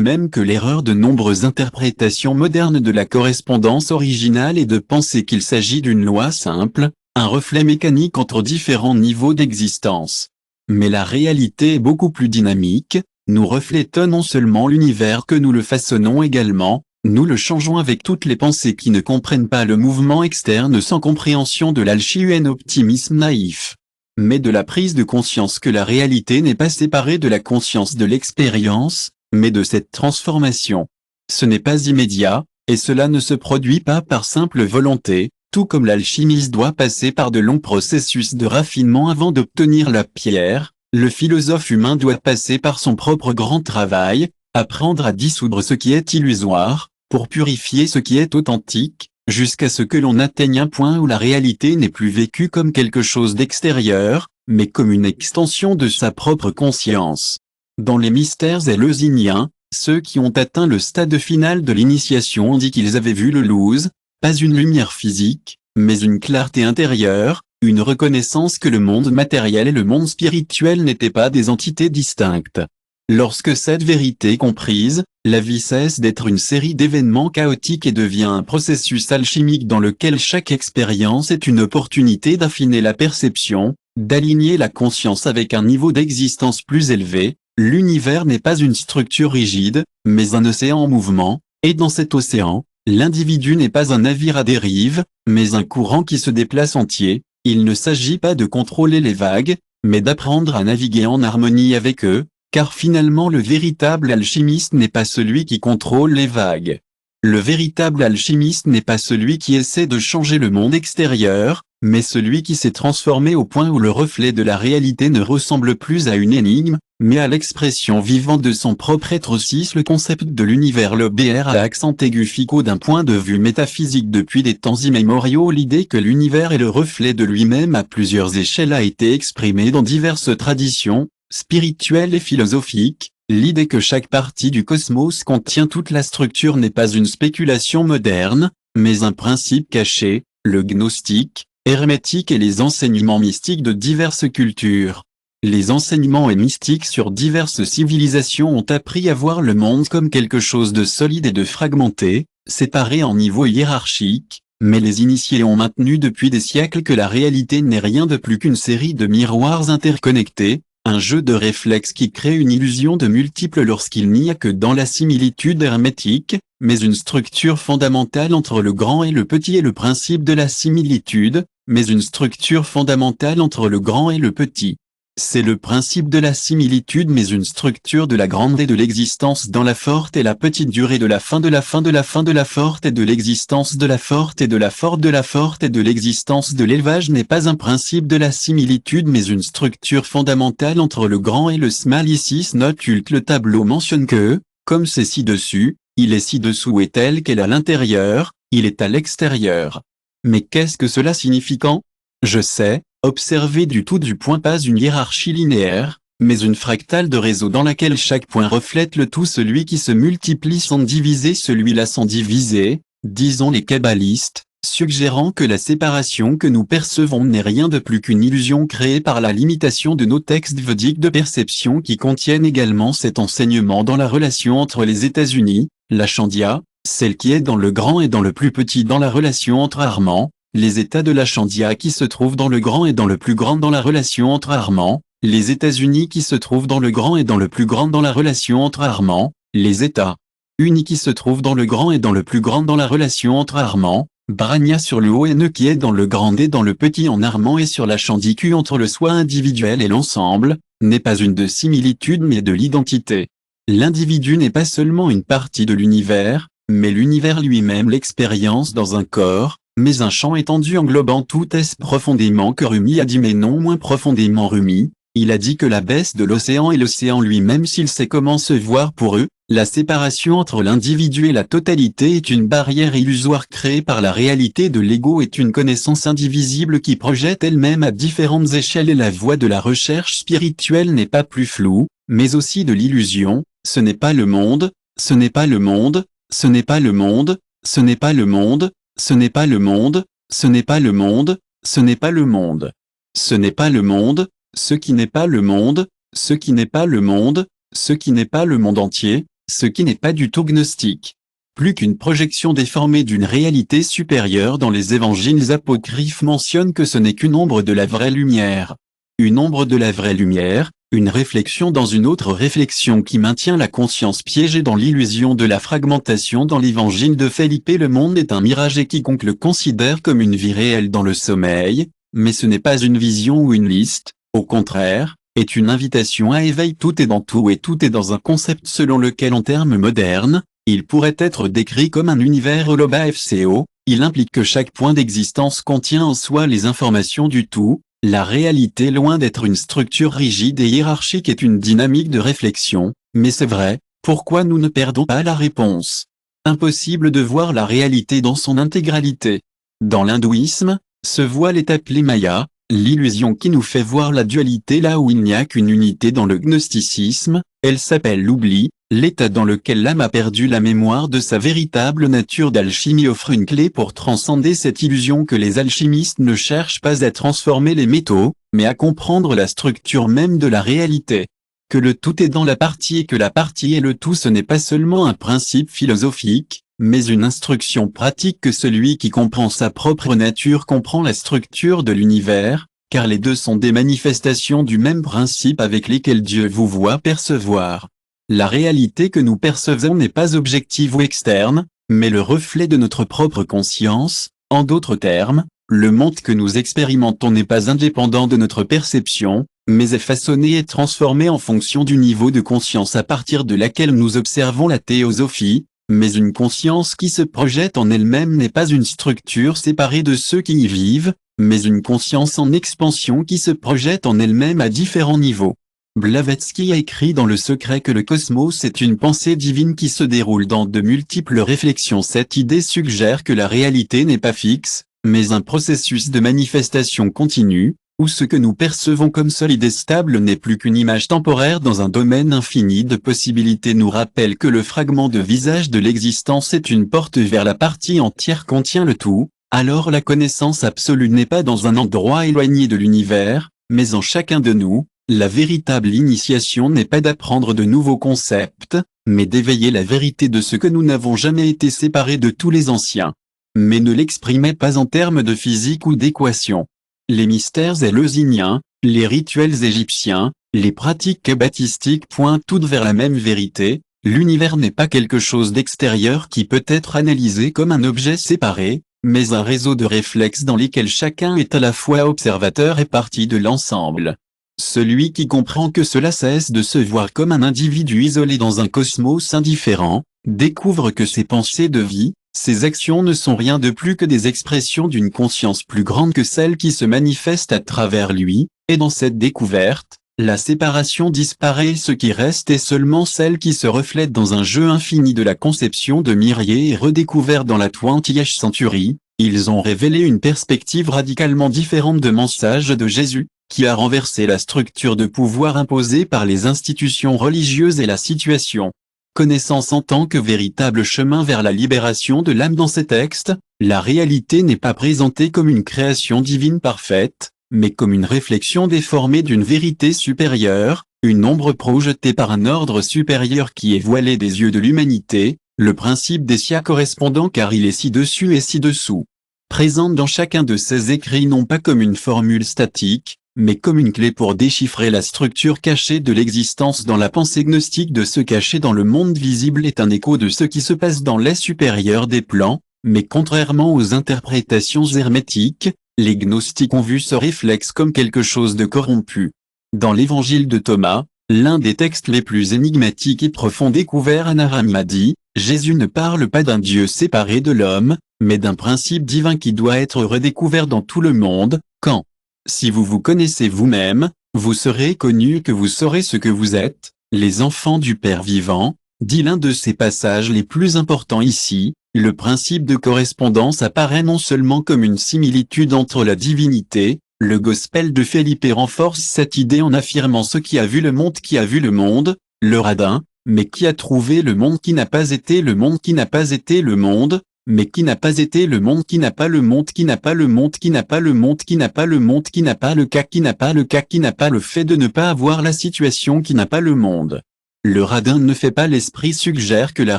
même que l'erreur de nombreuses interprétations modernes de la correspondance originale et de penser qu'il s'agit d'une loi simple, un reflet mécanique entre différents niveaux d'existence. Mais la réalité est beaucoup plus dynamique, nous reflétons non seulement l'univers que nous le façonnons également, nous le changeons avec toutes les pensées qui ne comprennent pas le mouvement externe sans compréhension de l'alchimie, optimisme naïf, mais de la prise de conscience que la réalité n'est pas séparée de la conscience de l'expérience, mais de cette transformation. Ce n'est pas immédiat, et cela ne se produit pas par simple volonté, tout comme l'alchimiste doit passer par de longs processus de raffinement avant d'obtenir la pierre, le philosophe humain doit passer par son propre grand travail, apprendre à dissoudre ce qui est illusoire, pour purifier ce qui est authentique, jusqu'à ce que l'on atteigne un point où la réalité n'est plus vécue comme quelque chose d'extérieur, mais comme une extension de sa propre conscience. Dans les mystères éleusiniens, ceux qui ont atteint le stade final de l'initiation ont dit qu'ils avaient vu le luz, pas une lumière physique, mais une clarté intérieure, une reconnaissance que le monde matériel et le monde spirituel n'étaient pas des entités distinctes. Lorsque cette vérité est comprise, la vie cesse d'être une série d'événements chaotiques et devient un processus alchimique dans lequel chaque expérience est une opportunité d'affiner la perception, d'aligner la conscience avec un niveau d'existence plus élevé. L'univers n'est pas une structure rigide, mais un océan en mouvement, et dans cet océan, l'individu n'est pas un navire à dérive, mais un courant qui se déplace entier. Il ne s'agit pas de contrôler les vagues, mais d'apprendre à naviguer en harmonie avec eux, car finalement le véritable alchimiste n'est pas celui qui contrôle les vagues. Le véritable alchimiste n'est pas celui qui essaie de changer le monde extérieur, mais celui qui s'est transformé au point où le reflet de la réalité ne ressemble plus à une énigme, mais à l'expression vivante de son propre être. 6. Le concept de l'univers. Le BR à accent aigu fico d'un point de vue métaphysique depuis des temps immémoriaux. L'idée que l'univers est le reflet de lui-même à plusieurs échelles a été exprimée dans diverses traditions, spirituelles et philosophiques. L'idée que chaque partie du cosmos contient toute la structure n'est pas une spéculation moderne, mais un principe caché. Le gnostique, hermétique et les enseignements mystiques de diverses cultures. Les enseignements et mystiques sur diverses civilisations ont appris à voir le monde comme quelque chose de solide et de fragmenté, séparé en niveaux hiérarchiques, mais les initiés ont maintenu depuis des siècles que la réalité n'est rien de plus qu'une série de miroirs interconnectés, un jeu de réflexes qui crée une illusion de multiples lorsqu'il n'y a que dans la similitude hermétique, mais une structure fondamentale entre le grand et le petit est le principe de la similitude, mais une structure fondamentale entre le grand et le petit. C'est le principe de la similitude mais une structure de la grande et de l'existence dans la forte et la petite durée de la fin de la fin de la fin de la forte et de l'existence de la forte et de la forte de la forte et de l'existence de l'élevage n'est pas un principe de la similitude mais une structure fondamentale entre le grand et le small. Ici note culte. Le tableau mentionne que, comme c'est ci-dessus, il est ci-dessous et tel qu'elle à l'intérieur, il est à l'extérieur. Mais qu'est-ce que cela signifie quand? Je sais, observer du tout du point pas une hiérarchie linéaire, mais une fractale de réseau dans laquelle chaque point reflète le tout, celui qui se multiplie sans diviser celui-là sans diviser, disons les kabbalistes, suggérant que la séparation que nous percevons n'est rien de plus qu'une illusion créée par la limitation de nos textes védiques de perception qui contiennent également cet enseignement dans la relation entre les États-Unis, la Chandya, celle qui est dans le grand et dans le plus petit dans la relation entre Armand, les États de la Chandya qui se trouvent dans le grand et dans le plus grand dans la relation entre Armand, les États-Unis qui se trouvent dans le grand et dans le plus grand dans la relation entre Armand, les États-Unis qui se trouvent dans le grand et dans le plus grand dans la relation entre Armand, Brahnia sur le haut et Neu qui est dans le grand et dans le petit en Armand et sur la Chandiku entre le soi individuel et l'ensemble, n'est pas une de similitude mais de l'identité. L'individu n'est pas seulement une partie de l'univers, mais l'univers lui-même l'expérience dans un corps, mais un champ étendu englobant tout. Est-ce profondément que Rumi a dit mais non moins profondément Rumi, il a dit que la baisse de l'océan et l'océan lui-même s'il sait comment se voir pour eux, la séparation entre l'individu et la totalité est une barrière illusoire créée par la réalité de l'ego est une connaissance indivisible qui projette elle-même à différentes échelles et la voie de la recherche spirituelle n'est pas plus floue, mais aussi de l'illusion, ce n'est pas le monde, ce n'est pas le monde, ce n'est pas le monde, ce n'est pas le monde, ce n'est pas le monde, ce n'est pas le monde, ce n'est pas le monde. Ce n'est pas le monde, ce qui n'est pas le monde, ce qui n'est pas le monde, ce qui n'est pas le monde entier, ce qui n'est pas du tout gnostique. Plus qu'une projection déformée d'une réalité supérieure dans les évangiles apocryphes mentionnent que ce n'est qu'une ombre de la vraie lumière. Une ombre de la vraie lumière, une réflexion dans une autre réflexion qui maintient la conscience piégée dans l'illusion de la fragmentation. Dans l'évangile de Felipe, le monde est un mirage et quiconque le considère comme une vie réelle dans le sommeil, mais ce n'est pas une vision ou une liste, au contraire, est une invitation à éveil. Tout est dans tout et tout est dans un concept selon lequel en termes modernes, il pourrait être décrit comme un univers holoba FCO, il implique que chaque point d'existence contient en soi les informations du tout. La réalité loin d'être une structure rigide et hiérarchique est une dynamique de réflexion, mais c'est vrai, pourquoi nous ne perdons pas la réponse? Impossible de voir la réalité dans son intégralité. Dans l'hindouisme, ce voile est appelé Maya, l'illusion qui nous fait voir la dualité là où il n'y a qu'une unité. Dans le gnosticisme, elle s'appelle l'oubli, l'état dans lequel l'âme a perdu la mémoire de sa véritable nature. D'alchimie offre une clé pour transcender cette illusion que les alchimistes ne cherchent pas à transformer les métaux, mais à comprendre la structure même de la réalité. Que le tout est dans la partie et que la partie est le tout, ce n'est pas seulement un principe philosophique, mais une instruction pratique que celui qui comprend sa propre nature comprend la structure de l'univers, car les deux sont des manifestations du même principe avec lesquels Dieu vous voit percevoir. La réalité que nous percevons n'est pas objective ou externe, mais le reflet de notre propre conscience. En d'autres termes, le monde que nous expérimentons n'est pas indépendant de notre perception, mais est façonné et transformé en fonction du niveau de conscience à partir de laquelle nous observons. La théosophie, mais une conscience qui se projette en elle-même n'est pas une structure séparée de ceux qui y vivent, mais une conscience en expansion qui se projette en elle-même à différents niveaux. Blavatsky a écrit dans Le Secret que le cosmos est une pensée divine qui se déroule dans de multiples réflexions. Cette idée suggère que la réalité n'est pas fixe, mais un processus de manifestation continue, où ce que nous percevons comme solide et stable n'est plus qu'une image temporaire dans un domaine infini de possibilités. Nous rappelle que le fragment de visage de l'existence est une porte vers la partie entière contient le tout. Alors la connaissance absolue n'est pas dans un endroit éloigné de l'univers, mais en chacun de nous. La véritable initiation n'est pas d'apprendre de nouveaux concepts, mais d'éveiller la vérité de ce que nous n'avons jamais été séparés de tous les anciens. Mais ne l'exprimez pas en termes de physique ou d'équation. Les mystères éleusiniens, les rituels égyptiens, les pratiques kabbalistiques pointent toutes vers la même vérité. L'univers n'est pas quelque chose d'extérieur qui peut être analysé comme un objet séparé, mais un réseau de réflexes dans lesquels chacun est à la fois observateur et partie de l'ensemble. Celui qui comprend que cela cesse de se voir comme un individu isolé dans un cosmos indifférent, découvre que ses pensées de vie, ses actions ne sont rien de plus que des expressions d'une conscience plus grande que celle qui se manifeste à travers lui, et dans cette découverte, la séparation disparaît et ce qui reste est seulement celle qui se reflète dans un jeu infini de la conception de Myrier et redécouvert dans la 20th century. Ils ont révélé une perspective radicalement différente de message de Jésus, qui a renversé la structure de pouvoir imposée par les institutions religieuses et la situation. Connaissance en tant que véritable chemin vers la libération de l'âme. Dans ces textes, la réalité n'est pas présentée comme une création divine parfaite, mais comme une réflexion déformée d'une vérité supérieure, une ombre projetée par un ordre supérieur qui est voilé des yeux de l'humanité, le principe des sia correspondant car il est ci-dessus et ci-dessous. Présente dans chacun de ces écrits non pas comme une formule statique, mais comme une clé pour déchiffrer la structure cachée de l'existence dans la pensée gnostique. De ce caché dans le monde visible est un écho de ce qui se passe dans les supérieurs des plans, mais contrairement aux interprétations hermétiques, les gnostiques ont vu ce réflexe comme quelque chose de corrompu. Dans l'évangile de Thomas, l'un des textes les plus énigmatiques et profonds découverts à Naraimadi, Jésus ne parle pas d'un Dieu séparé de l'homme, mais d'un principe divin qui doit être redécouvert dans tout le monde. Quand si vous vous connaissez vous-même, vous serez connus que vous saurez ce que vous êtes, les enfants du Père vivant, dit l'un de ces passages les plus importants ici. Le principe de correspondance apparaît non seulement comme une similitude entre la divinité, le Gospel de Felipe renforce cette idée en affirmant ce qui a vu le monde qui a vu le monde, le radin, mais qui a trouvé le monde qui n'a pas été le monde qui n'a pas été le monde, mais qui n'a pas été le monde qui n'a pas le monde qui n'a pas le monde qui n'a pas le monde qui n'a pas le monde qui n'a pas le cas qui n'a pas le cas qui n'a pas le fait de ne pas avoir la situation qui n'a pas le monde. Le radin ne fait pas l'esprit suggère que la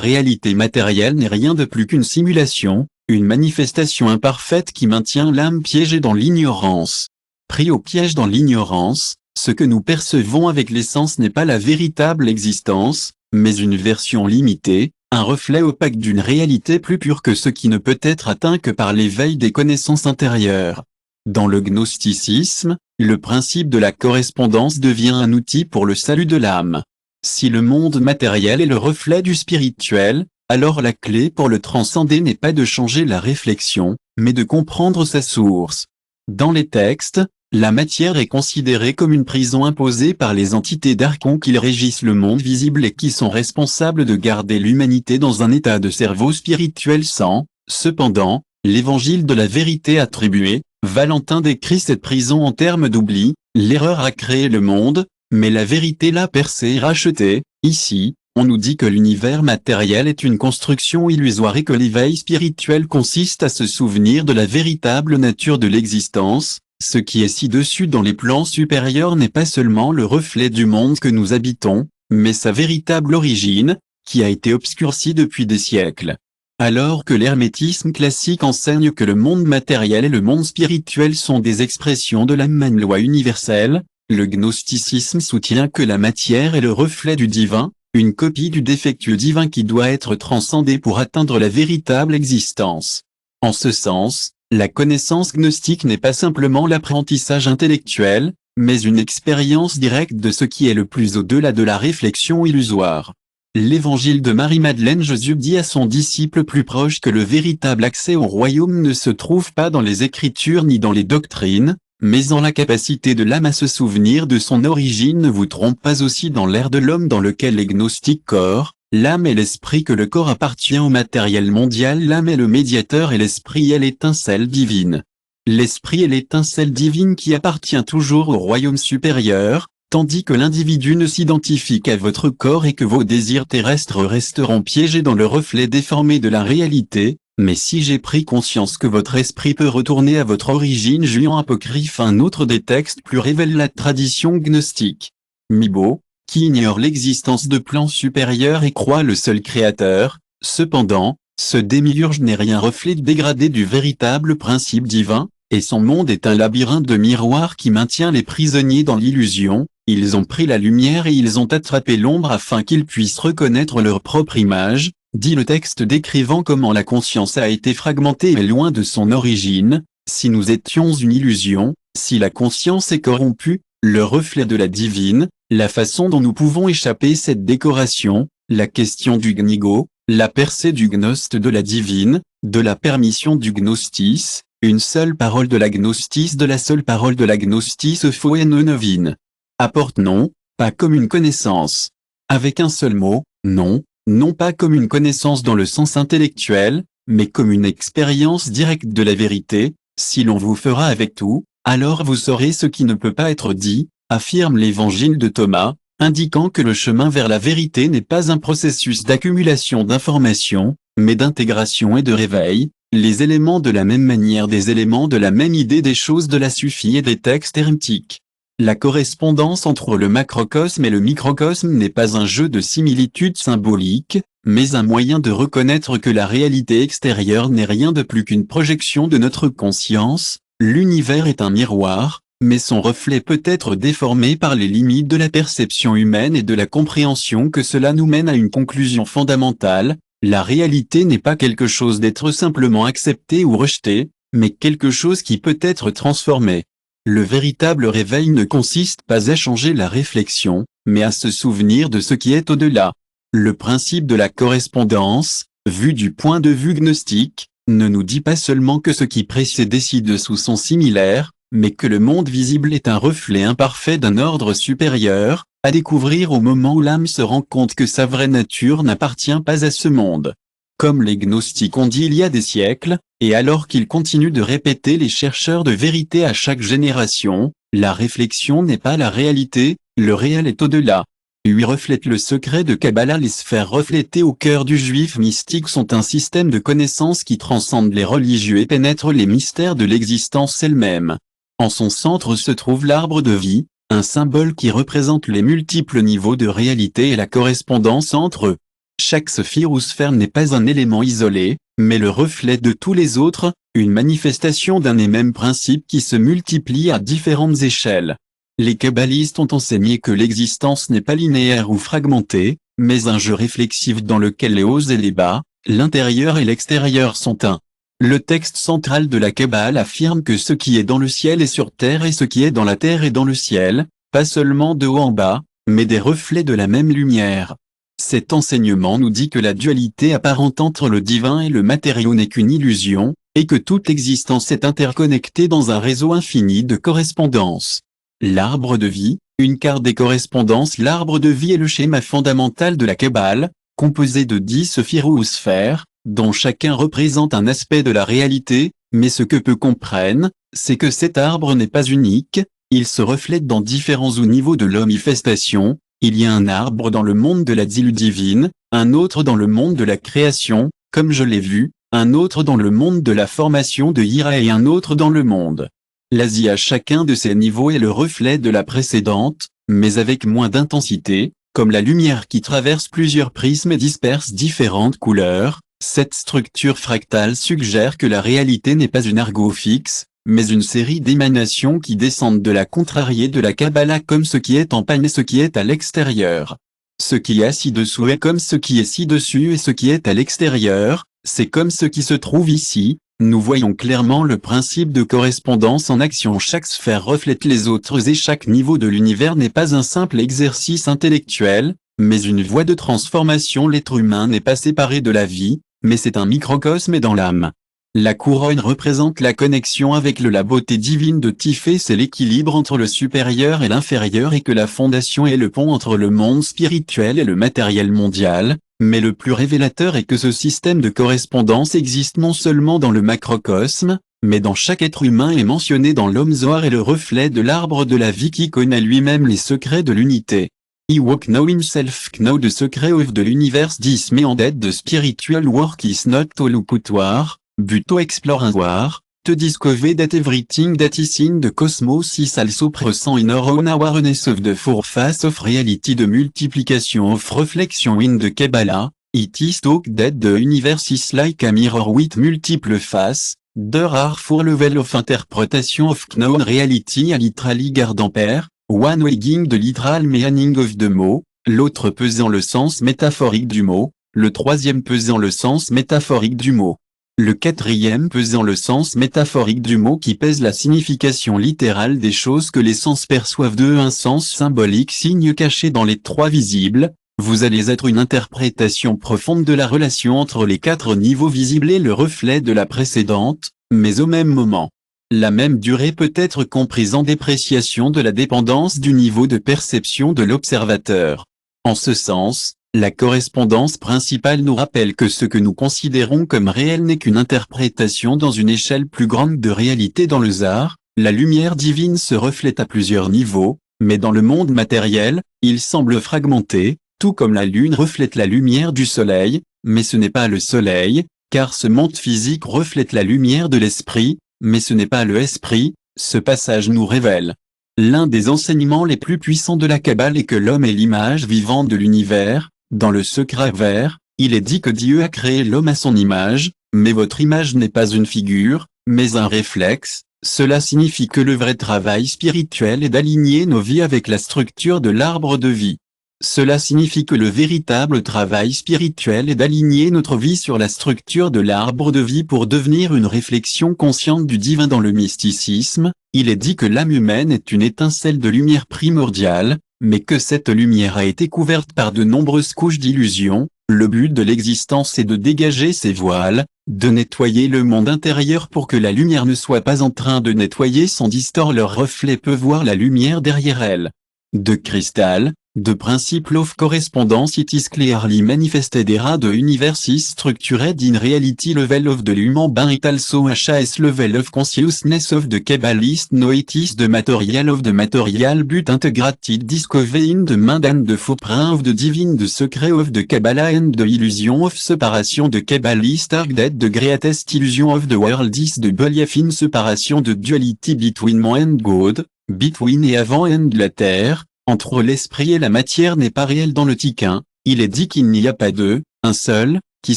réalité matérielle n'est rien de plus qu'une simulation, une manifestation imparfaite qui maintient l'âme piégée dans l'ignorance. Pris au piège dans l'ignorance, ce que nous percevons avec l'essence n'est pas la véritable existence, mais une version limitée, un reflet opaque d'une réalité plus pure que ce qui ne peut être atteint que par l'éveil des connaissances intérieures. Dans le gnosticisme, le principe de la correspondance devient un outil pour le salut de l'âme. Si le monde matériel est le reflet du spirituel, alors la clé pour le transcender n'est pas de changer la réflexion, mais de comprendre sa source. Dans les textes, la matière est considérée comme une prison imposée par les entités d'archons qui régissent le monde visible et qui sont responsables de garder l'humanité dans un état de cerveau spirituel sans. Cependant, l'évangile de la vérité attribué, Valentin décrit cette prison en termes d'oubli. L'erreur a créé le monde, mais la vérité l'a percé et racheté. Ici, on nous dit que l'univers matériel est une construction illusoire et que l'éveil spirituel consiste à se souvenir de la véritable nature de l'existence. Ce qui est ci-dessus dans les plans supérieurs n'est pas seulement le reflet du monde que nous habitons, mais sa véritable origine, qui a été obscurcie depuis des siècles. Alors que l'hermétisme classique enseigne que le monde matériel et le monde spirituel sont des expressions de la même loi universelle, le gnosticisme soutient que la matière est le reflet du divin, une copie du défectueux divin qui doit être transcendé pour atteindre la véritable existence. En ce sens, la connaissance gnostique n'est pas simplement l'apprentissage intellectuel, mais une expérience directe de ce qui est le plus au-delà de la réflexion illusoire. L'évangile de Marie-Madeleine. Jésus dit à son disciple plus proche que le véritable accès au royaume ne se trouve pas dans les Écritures ni dans les doctrines, mais en la capacité de l'âme à se souvenir de son origine. Ne vous trompe pas aussi dans l'ère de l'homme dans lequel les gnostiques corps, l'âme et l'esprit, que le corps appartient au matériel mondial, l'âme est le médiateur et l'esprit est l'étincelle divine. L'esprit est l'étincelle divine qui appartient toujours au royaume supérieur, tandis que l'individu ne s'identifie qu'à votre corps et que vos désirs terrestres resteront piégés dans le reflet déformé de la réalité. Mais si j'ai pris conscience que votre esprit peut retourner à votre origine, Juan apocryphe, un autre des textes plus, révèle la tradition gnostique. Mibo, qui ignore l'existence de plans supérieurs et croit le seul créateur, cependant, ce démiurge n'est rien reflet dégradé du véritable principe divin, et son monde est un labyrinthe de miroirs qui maintient les prisonniers dans l'illusion. Ils ont pris la lumière et ils ont attrapé l'ombre afin qu'ils puissent reconnaître leur propre image, dit le texte décrivant comment la conscience a été fragmentée et loin de son origine. Si nous étions une illusion, si la conscience est corrompue, le reflet de la divine, la façon dont nous pouvons échapper cette décoration, la question du gnigo, la percée du gnoste de la divine, de la permission du gnostis, une seule parole de la gnostis, de la seule parole de la gnostis phoenenovine. Apporte non, pas comme une connaissance. Avec un seul mot, non, non pas comme une connaissance dans le sens intellectuel, mais comme une expérience directe de la vérité. Si l'on vous fera avec tout, alors vous saurez ce qui ne peut pas être dit, affirme l'évangile de Thomas, indiquant que le chemin vers la vérité n'est pas un processus d'accumulation d'informations, mais d'intégration et de réveil, les éléments de la même manière, des éléments de la même idée, des choses de la suffit et des textes hermétiques. La correspondance entre le macrocosme et le microcosme n'est pas un jeu de similitudes symboliques, mais un moyen de reconnaître que la réalité extérieure n'est rien de plus qu'une projection de notre conscience. L'univers est un miroir, mais son reflet peut être déformé par les limites de la perception humaine et de la compréhension que cela nous mène à une conclusion fondamentale. La réalité n'est pas quelque chose d'être simplement accepté ou rejeté, mais quelque chose qui peut être transformé. Le véritable réveil ne consiste pas à changer la réflexion, mais à se souvenir de ce qui est au-delà. Le principe de la correspondance, vu du point de vue gnostique, ne nous dit pas seulement que ce qui précède ci-dessous sont similaires, mais que le monde visible est un reflet imparfait d'un ordre supérieur, à découvrir au moment où l'âme se rend compte que sa vraie nature n'appartient pas à ce monde. Comme les gnostiques ont dit il y a des siècles, et alors qu'ils continuent de répéter les chercheurs de vérité à chaque génération, la réflexion n'est pas la réalité, le réel est au-delà. Lui reflète le secret de Kabbalah. Les sphères reflétées au cœur du juif mystique sont un système de connaissances qui transcende les religieux et pénètre les mystères de l'existence elle-même. En son centre se trouve l'arbre de vie, un symbole qui représente les multiples niveaux de réalité et la correspondance entre eux. Chaque sphère ou sphère n'est pas un élément isolé, mais le reflet de tous les autres, une manifestation d'un et même principe qui se multiplie à différentes échelles. Les kabbalistes ont enseigné que l'existence n'est pas linéaire ou fragmentée, mais un jeu réflexif dans lequel les hauts et les bas, l'intérieur et l'extérieur sont un. Le texte central de la Kabbale affirme que ce qui est dans le ciel est sur terre et ce qui est dans la terre est dans le ciel, pas seulement de haut en bas, mais des reflets de la même lumière. Cet enseignement nous dit que la dualité apparente entre le divin et le matériau n'est qu'une illusion, et que toute existence est interconnectée dans un réseau infini de correspondances. L'arbre de vie, une carte des correspondances. L'arbre de vie est le schéma fondamental de la Kabbale, composé de 10 sphères ou sphères, dont chacun représente un aspect de la réalité, mais ce que peu comprennent, c'est que cet arbre n'est pas unique, il se reflète dans différents niveaux de l'manifestation. Il y a un arbre dans le monde de la Zilu divine, un autre dans le monde de la création, comme je l'ai vu, un autre dans le monde de la formation de Hira et un autre dans le monde. L'Asie à chacun de ces niveaux est le reflet de la précédente, mais avec moins d'intensité, comme la lumière qui traverse plusieurs prismes et disperse différentes couleurs. Cette structure fractale suggère que la réalité n'est pas une argot fixe, mais une série d'émanations qui descendent de la contrariée de la Kabbalah, comme ce qui est en panne et ce qui est à l'extérieur. Ce qui est ci-dessous est comme ce qui est ci-dessus et ce qui est à l'extérieur, c'est comme ce qui se trouve ici. Nous voyons clairement le principe de correspondance en action. Chaque sphère reflète les autres et chaque niveau de l'univers n'est pas un simple exercice intellectuel, mais une voie de transformation. L'être humain n'est pas séparé de la vie, mais c'est un microcosme dans l'âme. La couronne représente la connexion avec la beauté divine de Tifé, c'est l'équilibre entre le supérieur et l'inférieur, et que la fondation est le pont entre le monde spirituel et le matériel mondial. Mais le plus révélateur est que ce système de correspondance existe non seulement dans le macrocosme, mais dans chaque être humain, est mentionné dans l'Homme Zohar et le reflet de l'arbre de la vie qui connaît lui-même les secrets de l'unité. He who know himself know the secret of the universe. This means that the spiritual work is not to look outward, but to explore inward, to discover that everything that is in the cosmos is also present in our own awareness of the four faces of reality. De multiplication of reflection in the Kabbalah, it is taught that the universe is like a mirror with multiple faces. There are four levels of interpretation of known reality, a literally garden pair, one weighing the literal meaning of the mot, l'autre pesant le sens métaphorique du mot, le troisième pesant le sens métaphorique du mot. Le quatrième pesant le sens métaphorique du mot qui pèse la signification littérale des choses que les sens perçoivent d'eux, un sens symbolique, signe caché dans les trois visibles. Vous allez être une interprétation profonde de la relation entre les quatre niveaux visibles et le reflet de la précédente, mais au même moment. La même durée peut être comprise en dépréciation de la dépendance du niveau de perception de l'observateur. En ce sens, la correspondance principale nous rappelle que ce que nous considérons comme réel n'est qu'une interprétation dans une échelle plus grande de réalité. Dans le Zohar, la lumière divine se reflète à plusieurs niveaux, mais dans le monde matériel, il semble fragmenté, tout comme la lune reflète la lumière du soleil, mais ce n'est pas le soleil, car ce monde physique reflète la lumière de l'esprit, mais ce n'est pas le esprit. Ce passage nous révèle l'un des enseignements les plus puissants de la Kabbale est que l'homme est l'image vivante de l'univers. Dans le secret vert, il est dit que Dieu a créé l'homme à son image, mais votre image n'est pas une figure, mais un réflexe. Cela signifie que le vrai travail spirituel est d'aligner nos vies avec la structure de l'arbre de vie. Cela signifie que le véritable travail spirituel est d'aligner notre vie sur la structure de l'arbre de vie pour devenir une réflexion consciente du divin. Dans le mysticisme, il est dit que l'âme humaine est une étincelle de lumière primordiale, mais que cette lumière a été couverte par de nombreuses couches d'illusions. Le but de l'existence est de dégager ces voiles, de nettoyer le monde intérieur pour que la lumière ne soit pas en train de nettoyer sans distordre leur reflet peut voir la lumière derrière elle. De cristal, de principle of correspondence, it is clearly manifested era the universe is structured in reality. Level of the human being it also has level of consciousness of the Kabbalist no it is the material of the material but integrated discovery in the mind and the footprint of the divine. The secret of the Kabbalah and the illusion of separation. The Kabbalist argue that the greatest illusion of the world is the belief in separation, de duality between man and God, between et avant and la terre. Entre l'esprit et la matière n'est pas réel. Dans le Tikkun, il est dit qu'il n'y a pas deux, un seul, qui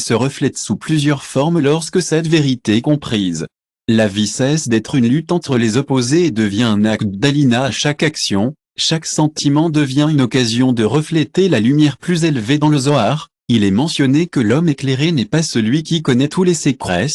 se reflète sous plusieurs formes. Lorsque cette vérité est comprise, la vie cesse d'être une lutte entre les opposés et devient un acte d'alina à chaque action. Chaque sentiment devient une occasion de refléter la lumière plus élevée. Dans le Zohar, il est mentionné que l'homme éclairé n'est pas celui qui connaît tous les secrets,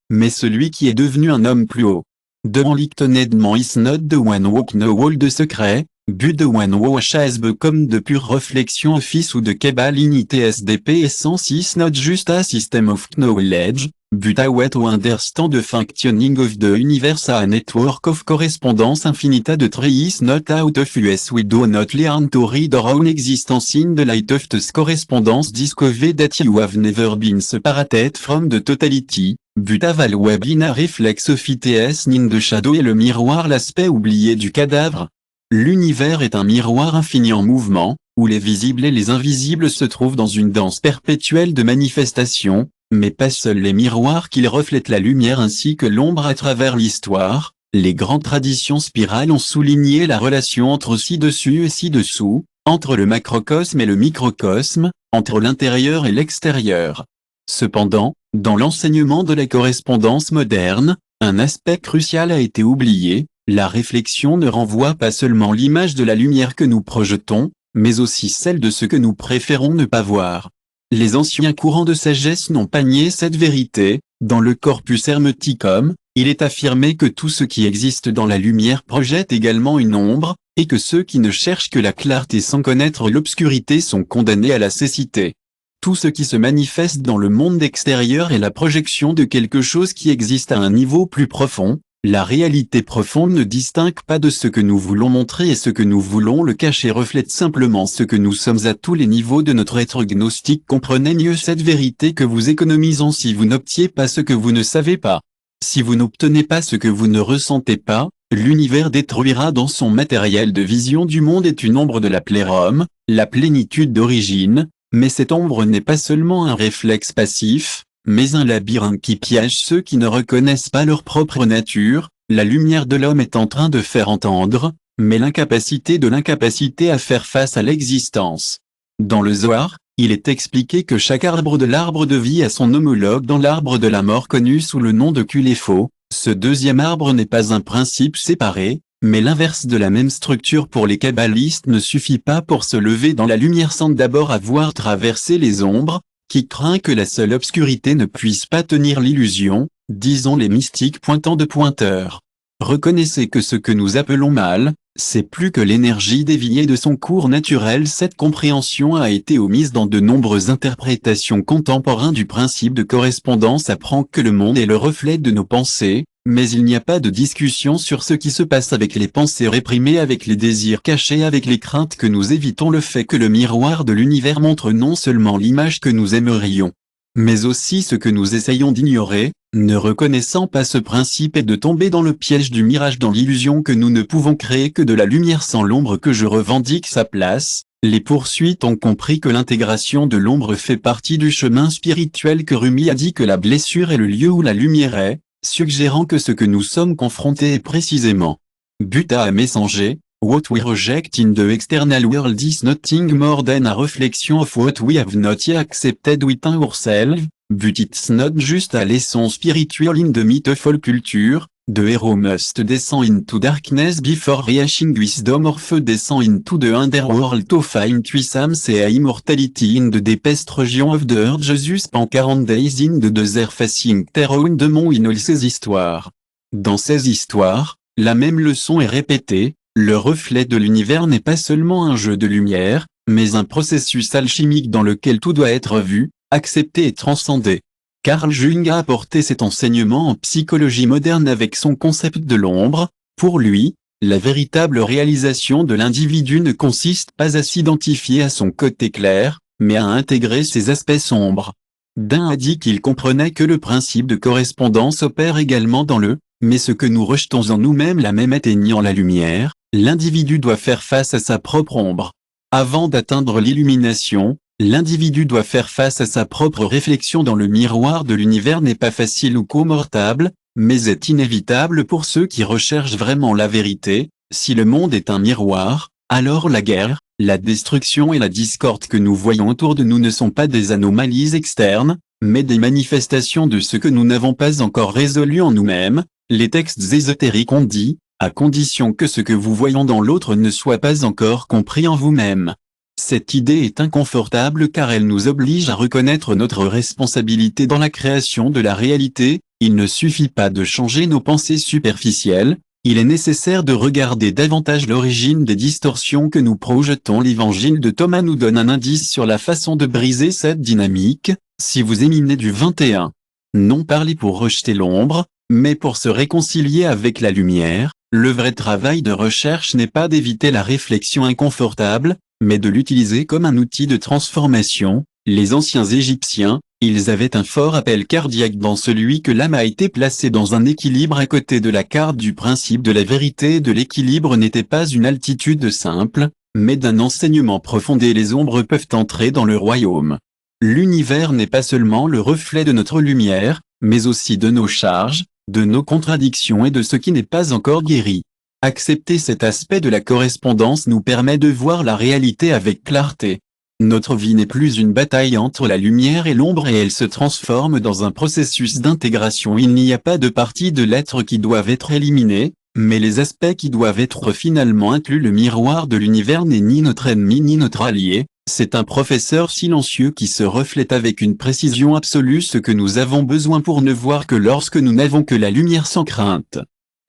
mais celui qui est devenu un homme plus haut. The enlightenment is not the one who knows all the secrets, but the one who has become de pure réflexion office ou de Kabbalah unité SDP essence is not just a system of knowledge, but a way to understand the functioning of the universe, a network of correspondence infinita. De trees not out of us we do not learn to read our own existence in the light of this correspondence. Discover that you have never been separated from the totality, but have always been a reflex of it in the shadow. Et le miroir, l'aspect oublié du cadavre. L'univers est un miroir infini en mouvement, où les visibles et les invisibles se trouvent dans une danse perpétuelle de manifestation, mais pas seuls les miroirs qui reflètent la lumière ainsi que l'ombre à travers l'histoire. Les grandes traditions spirales ont souligné la relation entre ci-dessus et ci-dessous, entre le macrocosme et le microcosme, entre l'intérieur et l'extérieur. Cependant, dans l'enseignement de la correspondance moderne, un aspect crucial a été oublié. La réflexion ne renvoie pas seulement l'image de la lumière que nous projetons, mais aussi celle de ce que nous préférons ne pas voir. Les anciens courants de sagesse n'ont pas nié cette vérité. Dans le Corpus Hermeticum, il est affirmé que tout ce qui existe dans la lumière projette également une ombre, et que ceux qui ne cherchent que la clarté sans connaître l'obscurité sont condamnés à la cécité. Tout ce qui se manifeste dans le monde extérieur est la projection de quelque chose qui existe à un niveau plus profond. La réalité profonde ne distingue pas de ce que nous voulons montrer et ce que nous voulons le cacher reflète simplement ce que nous sommes à tous les niveaux de notre être gnostique. Comprenez mieux cette vérité que vous économisons si vous n'obtiez pas ce que vous ne savez pas. Si vous n'obtenez pas ce que vous ne ressentez pas, l'univers détruira dans son matériel de vision du monde est une ombre de la plérome, la plénitude d'origine, mais cette ombre n'est pas seulement un réflexe passif, mais un labyrinthe qui piège ceux qui ne reconnaissent pas leur propre nature. La lumière de l'homme est en train de faire entendre, mais l'incapacité de l'incapacité à faire face à l'existence. Dans le Zohar, il est expliqué que chaque arbre de l'arbre de vie a son homologue dans l'arbre de la mort connu sous le nom de Kulefo. Ce deuxième arbre n'est pas un principe séparé, mais l'inverse de la même structure. Pour les kabbalistes ne suffit pas pour se lever dans la lumière sans d'abord avoir traversé les ombres, qui craint que la seule obscurité ne puisse pas tenir l'illusion, disons les mystiques pointant de pointeur. Reconnaissez que ce que nous appelons mal, c'est plus que l'énergie déviée de son cours naturel. Cette compréhension a été omise dans de nombreuses interprétations contemporaines du principe de correspondance. Apprend que le monde est le reflet de nos pensées, mais il n'y a pas de discussion sur ce qui se passe avec les pensées réprimées, avec les désirs cachés, avec les craintes que nous évitons. Le fait que le miroir de l'univers montre non seulement l'image que nous aimerions, mais aussi ce que nous essayons d'ignorer. Ne reconnaissant pas ce principe et de tomber dans le piège du mirage, dans l'illusion que nous ne pouvons créer que de la lumière sans l'ombre que je revendique sa place. Les poursuites ont compris que l'intégration de l'ombre fait partie du chemin spirituel, que Rumi a dit que la blessure est le lieu où la lumière est, suggérant que ce que nous sommes confrontés est précisément Buddha a messager. What we reject in the external world is nothing more than a reflection of what we have not yet accepted within ourselves, but it's not just a lesson spiritual in the mythical culture. The hero must descend into darkness before reaching wisdom, or descend into the underworld to find wisdom and immortality in the deepest region of the earth. Jesus spent 40 days in the desert facing terror in the mont in all ces histoires. Dans ces histoires, la même leçon est répétée. Le reflet de l'univers n'est pas seulement un jeu de lumière, mais un processus alchimique dans lequel tout doit être vu, accepté et transcendé. Carl Jung a apporté cet enseignement en psychologie moderne avec son concept de l'ombre. Pour lui, la véritable réalisation de l'individu ne consiste pas à s'identifier à son côté clair, mais à intégrer ses aspects sombres. Dun a dit qu'il comprenait que le principe de correspondance opère également dans le « mais ce que nous rejetons en nous-mêmes, la même atteignant la lumière », l'individu doit faire face à sa propre ombre. Avant d'atteindre l'illumination, l'individu doit faire face à sa propre réflexion dans le miroir de l'univers. N'est pas facile ou confortable, mais est inévitable pour ceux qui recherchent vraiment la vérité. Si le monde est un miroir, alors la guerre, la destruction et la discorde que nous voyons autour de nous ne sont pas des anomalies externes, mais des manifestations de ce que nous n'avons pas encore résolu en nous-mêmes. Les textes ésotériques ont dit, à condition que ce que vous voyez dans l'autre ne soit pas encore compris en vous-même. Cette idée est inconfortable car elle nous oblige à reconnaître notre responsabilité dans la création de la réalité. Il ne suffit pas de changer nos pensées superficielles, il est nécessaire de regarder davantage l'origine des distorsions que nous projetons. L'évangile de Thomas nous donne un indice sur la façon de briser cette dynamique. Si vous éminez du 21, non parlez pour rejeter l'ombre, mais pour se réconcilier avec la lumière. Le vrai travail de recherche n'est pas d'éviter la réflexion inconfortable, mais de l'utiliser comme un outil de transformation. Les anciens Égyptiens, ils avaient un fort appel cardiaque dans celui que l'âme a été placée dans un équilibre à côté de la carte du principe de la vérité et de l'équilibre n'était pas une altitude simple, mais d'un enseignement profond et les ombres peuvent entrer dans le royaume. L'univers n'est pas seulement le reflet de notre lumière, mais aussi de nos charges, de nos contradictions et de ce qui n'est pas encore guéri. Accepter cet aspect de la correspondance nous permet de voir la réalité avec clarté. Notre vie n'est plus une bataille entre la lumière et l'ombre et elle se transforme dans un processus d'intégration. Il n'y a pas de parties de l'être qui doivent être éliminées, mais les aspects qui doivent être finalement inclus. Le miroir de l'univers n'est ni notre ennemi ni notre allié, c'est un professeur silencieux qui se reflète avec une précision absolue ce que nous avons besoin pour ne voir que lorsque nous n'avons que la lumière sans crainte.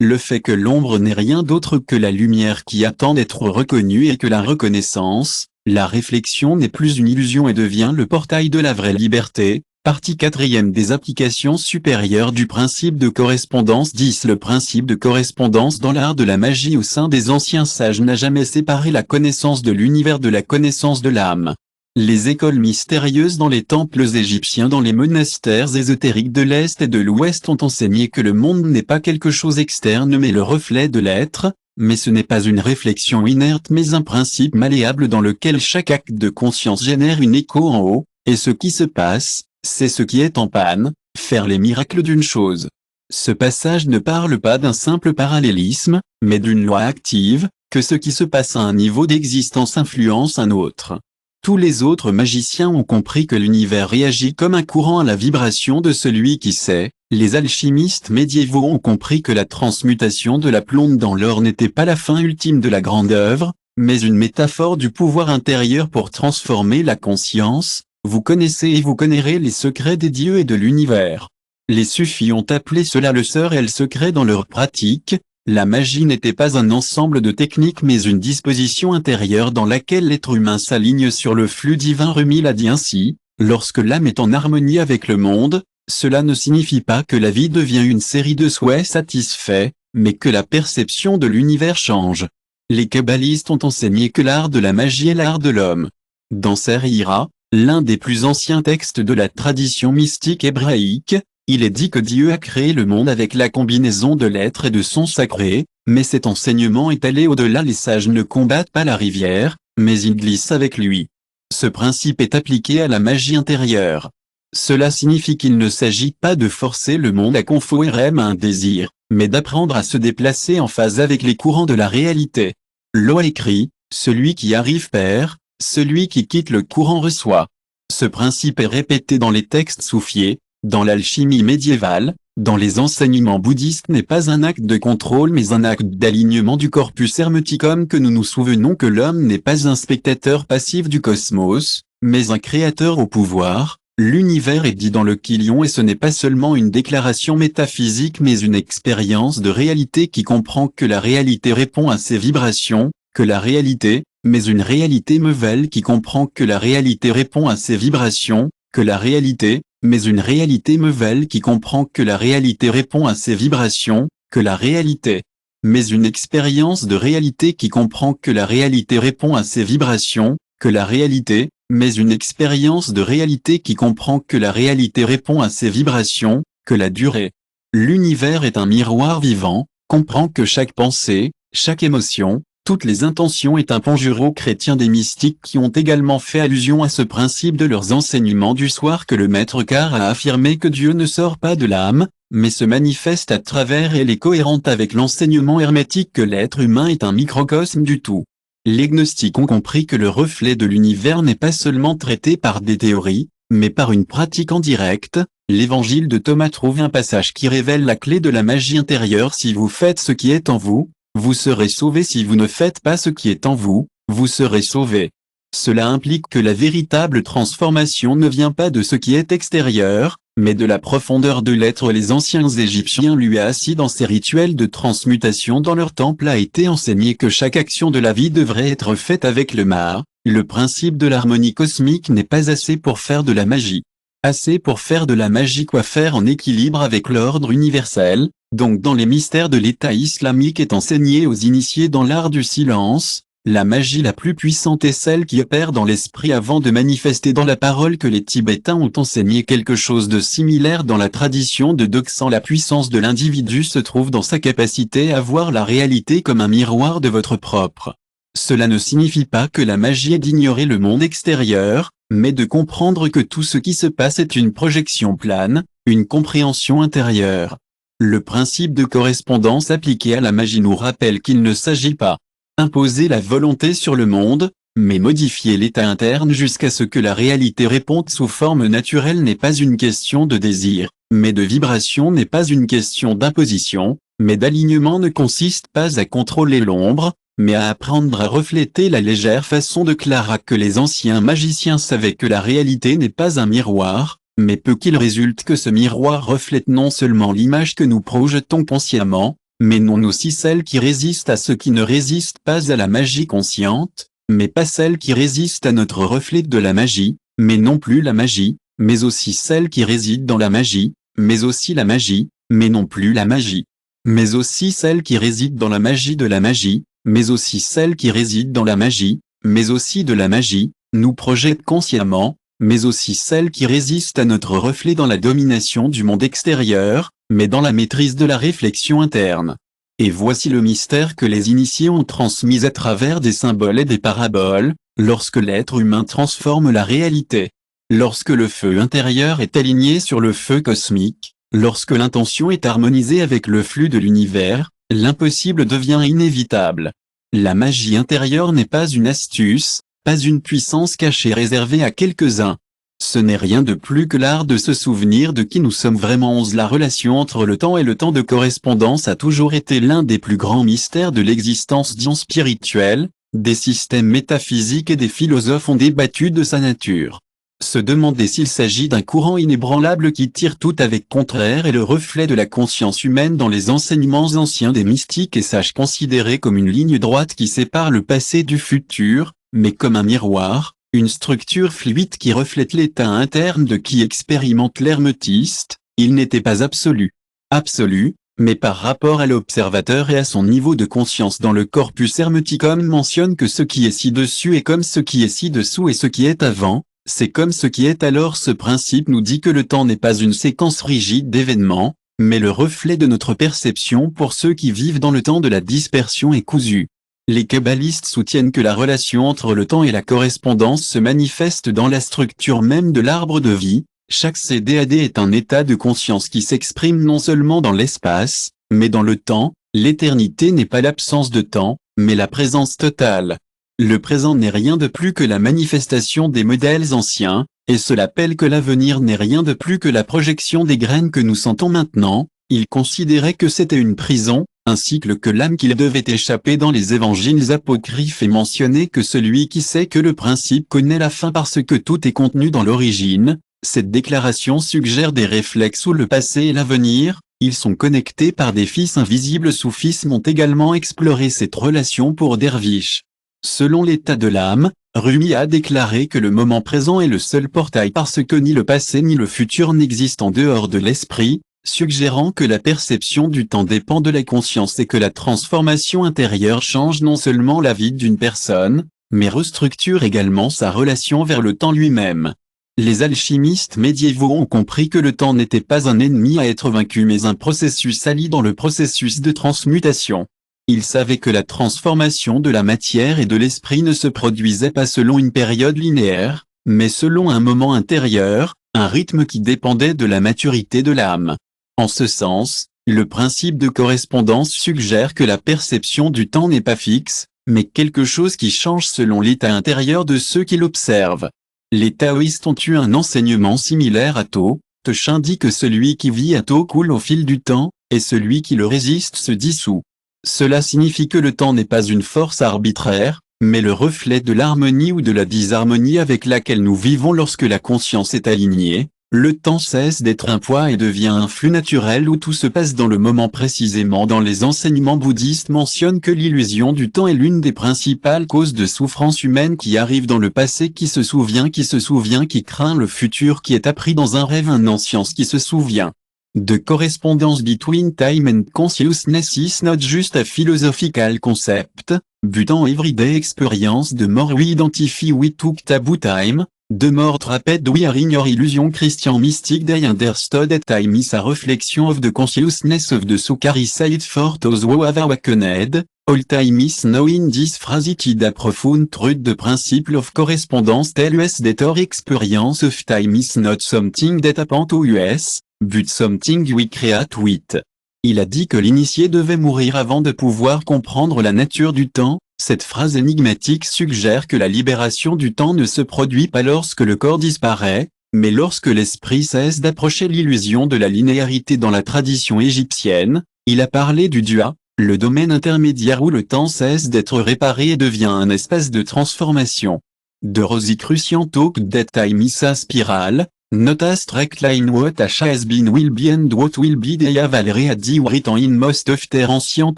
le fait que l'ombre n'est rien d'autre que la lumière qui attend d'être reconnue et que la reconnaissance, la réflexion n'est plus une illusion et devient le portail de la vraie liberté. Partie 4e des applications supérieures du principe de correspondance 10. Le principe de correspondance dans l'art de la magie au sein des anciens sages n'a jamais séparé la connaissance de l'univers de la connaissance de l'âme. Les écoles mystérieuses dans les temples égyptiens, dans les monastères ésotériques de l'Est et de l'Ouest ont enseigné que le monde n'est pas quelque chose externe mais le reflet de l'être, mais ce n'est pas une réflexion inerte mais un principe malléable dans lequel chaque acte de conscience génère une écho en haut, et ce qui se passe, c'est ce qui est en panne, faire les miracles d'une chose. Ce passage ne parle pas d'un simple parallélisme, mais d'une loi active, que ce qui se passe à un niveau d'existence influence un autre. Tous les autres magiciens ont compris que l'univers réagit comme un courant à la vibration de celui qui sait. Les alchimistes médiévaux ont compris que la transmutation de la plombe dans l'or n'était pas la fin ultime de la grande œuvre, mais une métaphore du pouvoir intérieur pour transformer la conscience. Vous connaissez et vous connaîtrez les secrets des dieux et de l'univers. Les sufis ont appelé cela le sort et le secret dans leur pratique. La magie n'était pas un ensemble de techniques mais une disposition intérieure dans laquelle l'être humain s'aligne sur le flux divin. Rumi l'a dit ainsi, lorsque l'âme est en harmonie avec le monde, cela ne signifie pas que la vie devient une série de souhaits satisfaits, mais que la perception de l'univers change. Les kabbalistes ont enseigné que l'art de la magie est l'art de l'homme. Dans Ser Ira, l'un des plus anciens textes de la tradition mystique hébraïque, il est dit que Dieu a créé le monde avec la combinaison de l'être et de son sacré, mais cet enseignement est allé au-delà. Les sages ne combattent pas la rivière, mais ils glissent avec lui. Ce principe est appliqué à la magie intérieure. Cela signifie qu'il ne s'agit pas de forcer le monde à conformer à un désir, mais d'apprendre à se déplacer en phase avec les courants de la réalité. L'eau écrit, celui qui arrive perd, celui qui quitte le courant reçoit. Ce principe est répété dans les textes soufis, dans l'alchimie médiévale, dans les enseignements bouddhistes n'est pas un acte de contrôle mais un acte d'alignement du corpus hermeticum, que nous nous souvenons que l'homme n'est pas un spectateur passif du cosmos, mais un créateur au pouvoir. L'univers est dit dans le Kilion et ce n'est pas seulement une déclaration métaphysique mais une expérience de réalité qui comprend que la réalité répond à ses vibrations, que la réalité, mais une réalité nouvelle qui comprend que la réalité répond à ses vibrations, que la réalité, mais une réalité nouvelle qui comprend que la réalité répond à ses vibrations, que la réalité, mais une expérience de réalité qui comprend que la réalité répond à ses vibrations, que la réalité, mais une expérience de réalité qui comprend que la réalité répond à ses vibrations, que la durée. L'univers est un miroir vivant, comprend que chaque pensée, chaque émotion, toutes les intentions est un conjuro chrétien des mystiques qui ont également fait allusion à ce principe de leurs enseignements du soir, que le maître Car a affirmé que Dieu ne sort pas de l'âme, mais se manifeste à travers elle, est cohérente avec l'enseignement hermétique que l'être humain est un microcosme du tout. Les gnostiques ont compris que le reflet de l'univers n'est pas seulement traité par des théories, mais par une pratique en direct. L'évangile de Thomas trouve un passage qui révèle la clé de la magie intérieure: si vous faites ce qui est en vous, vous serez sauvés; si vous ne faites pas ce qui est en vous, vous serez sauvés. Cela implique que la véritable transformation ne vient pas de ce qui est extérieur, mais de la profondeur de l'être. Les anciens Égyptiens lui assis dans ces rituels de transmutation dans leur temple a été enseigné que chaque action de la vie devrait être faite avec le ma. Le principe de l'harmonie cosmique n'est pas assez pour faire de la magie. Assez pour faire de la magie, quoi faire en équilibre avec l'ordre universel. Donc dans les mystères de l'État islamique est enseigné aux initiés dans l'art du silence. La magie la plus puissante est celle qui opère dans l'esprit avant de manifester dans la parole, que les Tibétains ont enseigné quelque chose de similaire dans la tradition de Doksan. La puissance de l'individu se trouve dans sa capacité à voir la réalité comme un miroir de votre propre. Cela ne signifie pas que la magie est d'ignorer le monde extérieur, mais de comprendre que tout ce qui se passe est une projection plane, une compréhension intérieure. Le principe de correspondance appliqué à la magie nous rappelle qu'il ne s'agit pas imposer la volonté sur le monde, mais modifier l'état interne jusqu'à ce que la réalité réponde sous forme naturelle. N'est pas une question de désir, mais de vibration. N'est pas une question d'imposition, mais d'alignement. Ne consiste pas à contrôler l'ombre, mais à apprendre à refléter la légère façon de Clara que les anciens magiciens savaient que la réalité n'est pas un miroir, mais peut qu'il résulte que ce miroir reflète non seulement l'image que nous projetons consciemment, mais non aussi celles qui résistent à ce qui ne résiste pas à la magie consciente, mais pas celles qui résistent à notre reflet de la magie, mais non plus la magie, mais aussi celles qui résident dans la magie, mais aussi la magie, mais non plus la magie, mais aussi celles qui résident dans la magie de la magie, mais aussi celles qui résident dans la magie, mais aussi de la magie, nous projettent consciemment, mais aussi celles qui résistent à notre reflet dans la domination du monde extérieur, mais dans la maîtrise de la réflexion interne. Et voici le mystère que les initiés ont transmis à travers des symboles et des paraboles, lorsque l'être humain transforme la réalité. Lorsque le feu intérieur est aligné sur le feu cosmique, lorsque l'intention est harmonisée avec le flux de l'univers, l'impossible devient inévitable. La magie intérieure n'est pas une astuce, pas une puissance cachée réservée à quelques-uns. Ce n'est rien de plus que l'art de se souvenir de qui nous sommes vraiment. La relation entre le temps et le temps de correspondance a toujours été l'un des plus grands mystères de l'existence spirituelle. Des systèmes métaphysiques et des philosophes ont débattu de sa nature. Se demander s'il s'agit d'un courant inébranlable qui tire tout avec contraire est le reflet de la conscience humaine dans les enseignements anciens des mystiques et sages considérés comme une ligne droite qui sépare le passé du futur, mais comme un miroir, une structure fluide qui reflète l'état interne de qui expérimente l'hermétiste. Il n'était pas absolu. Absolu, mais par rapport à l'observateur et à son niveau de conscience dans le corpus herméticum mentionne que ce qui est ci-dessus est comme ce qui est ci-dessous et ce qui est avant, c'est comme ce qui est. Alors ce principe nous dit que le temps n'est pas une séquence rigide d'événements, mais le reflet de notre perception pour ceux qui vivent dans le temps de la dispersion est cousu. Les kabbalistes soutiennent que la relation entre le temps et la correspondance se manifeste dans la structure même de l'arbre de vie. Chaque CDAD est un état de conscience qui s'exprime non seulement dans l'espace, mais dans le temps. L'éternité n'est pas l'absence de temps, mais la présence totale. Le présent n'est rien de plus que la manifestation des modèles anciens, et cela appelle que l'avenir n'est rien de plus que la projection des graines que nous sentons maintenant. Il considérait que c'était une prison, un cycle que l'âme qu'il devait échapper. Dans les évangiles apocryphes est mentionné que celui qui sait que le principe connaît la fin parce que tout est contenu dans l'origine. Cette déclaration suggère des réflexes où le passé et l'avenir, ils sont connectés par des fils invisibles. Soufisme ont également exploré cette relation pour Derviche. Selon l'état de l'âme, Rumi a déclaré que le moment présent est le seul portail parce que ni le passé ni le futur n'existent en dehors de l'esprit, suggérant que la perception du temps dépend de la conscience et que la transformation intérieure change non seulement la vie d'une personne, mais restructure également sa relation vers le temps lui-même. Les alchimistes médiévaux ont compris que le temps n'était pas un ennemi à être vaincu mais un processus allié dans le processus de transmutation. Ils savaient que la transformation de la matière et de l'esprit ne se produisait pas selon une période linéaire, mais selon un moment intérieur, un rythme qui dépendait de la maturité de l'âme. En ce sens, le principe de correspondance suggère que la perception du temps n'est pas fixe, mais quelque chose qui change selon l'état intérieur de ceux qui l'observent. Les taoïstes ont eu un enseignement similaire à To. Shin dit que celui qui vit à To coule au fil du temps, et celui qui le résiste se dissout. Cela signifie que le temps n'est pas une force arbitraire, mais le reflet de l'harmonie ou de la disharmonie avec laquelle nous vivons. Lorsque la conscience est alignée, le temps cesse d'être un poids et devient un flux naturel où tout se passe dans le moment précisément. Dans les enseignements bouddhistes mentionnent que l'illusion du temps est l'une des principales causes de souffrance humaine qui arrive dans le passé qui se souvient, qui craint le futur, qui est appris dans un rêve, un ancience qui se souvient. The correspondence between time and consciousness is not just a philosophical concept, but an everyday experience. The more we identify we took taboo time, the more trapped we are in your illusion. Christian Mystic they understood that time is a reflection of the consciousness of the Sukari said for those who have awakened. All time is knowing. This phrase it is a profound truth. The principle of correspondence tell us that our experience of time is not something that happens to us, but something we create with. Il a dit que l'initié devait mourir avant de pouvoir comprendre la nature du temps. Cette phrase énigmatique suggère que la libération du temps ne se produit pas lorsque le corps disparaît, mais lorsque l'esprit cesse d'approcher l'illusion de la linéarité. Dans la tradition égyptienne, il a parlé du dua, le domaine intermédiaire où le temps cesse d'être réparé et devient un espace de transformation. De Rosicrucian talk that time is a spiral, Not a strict line what has been will be and what will be they have already written in most of their ancient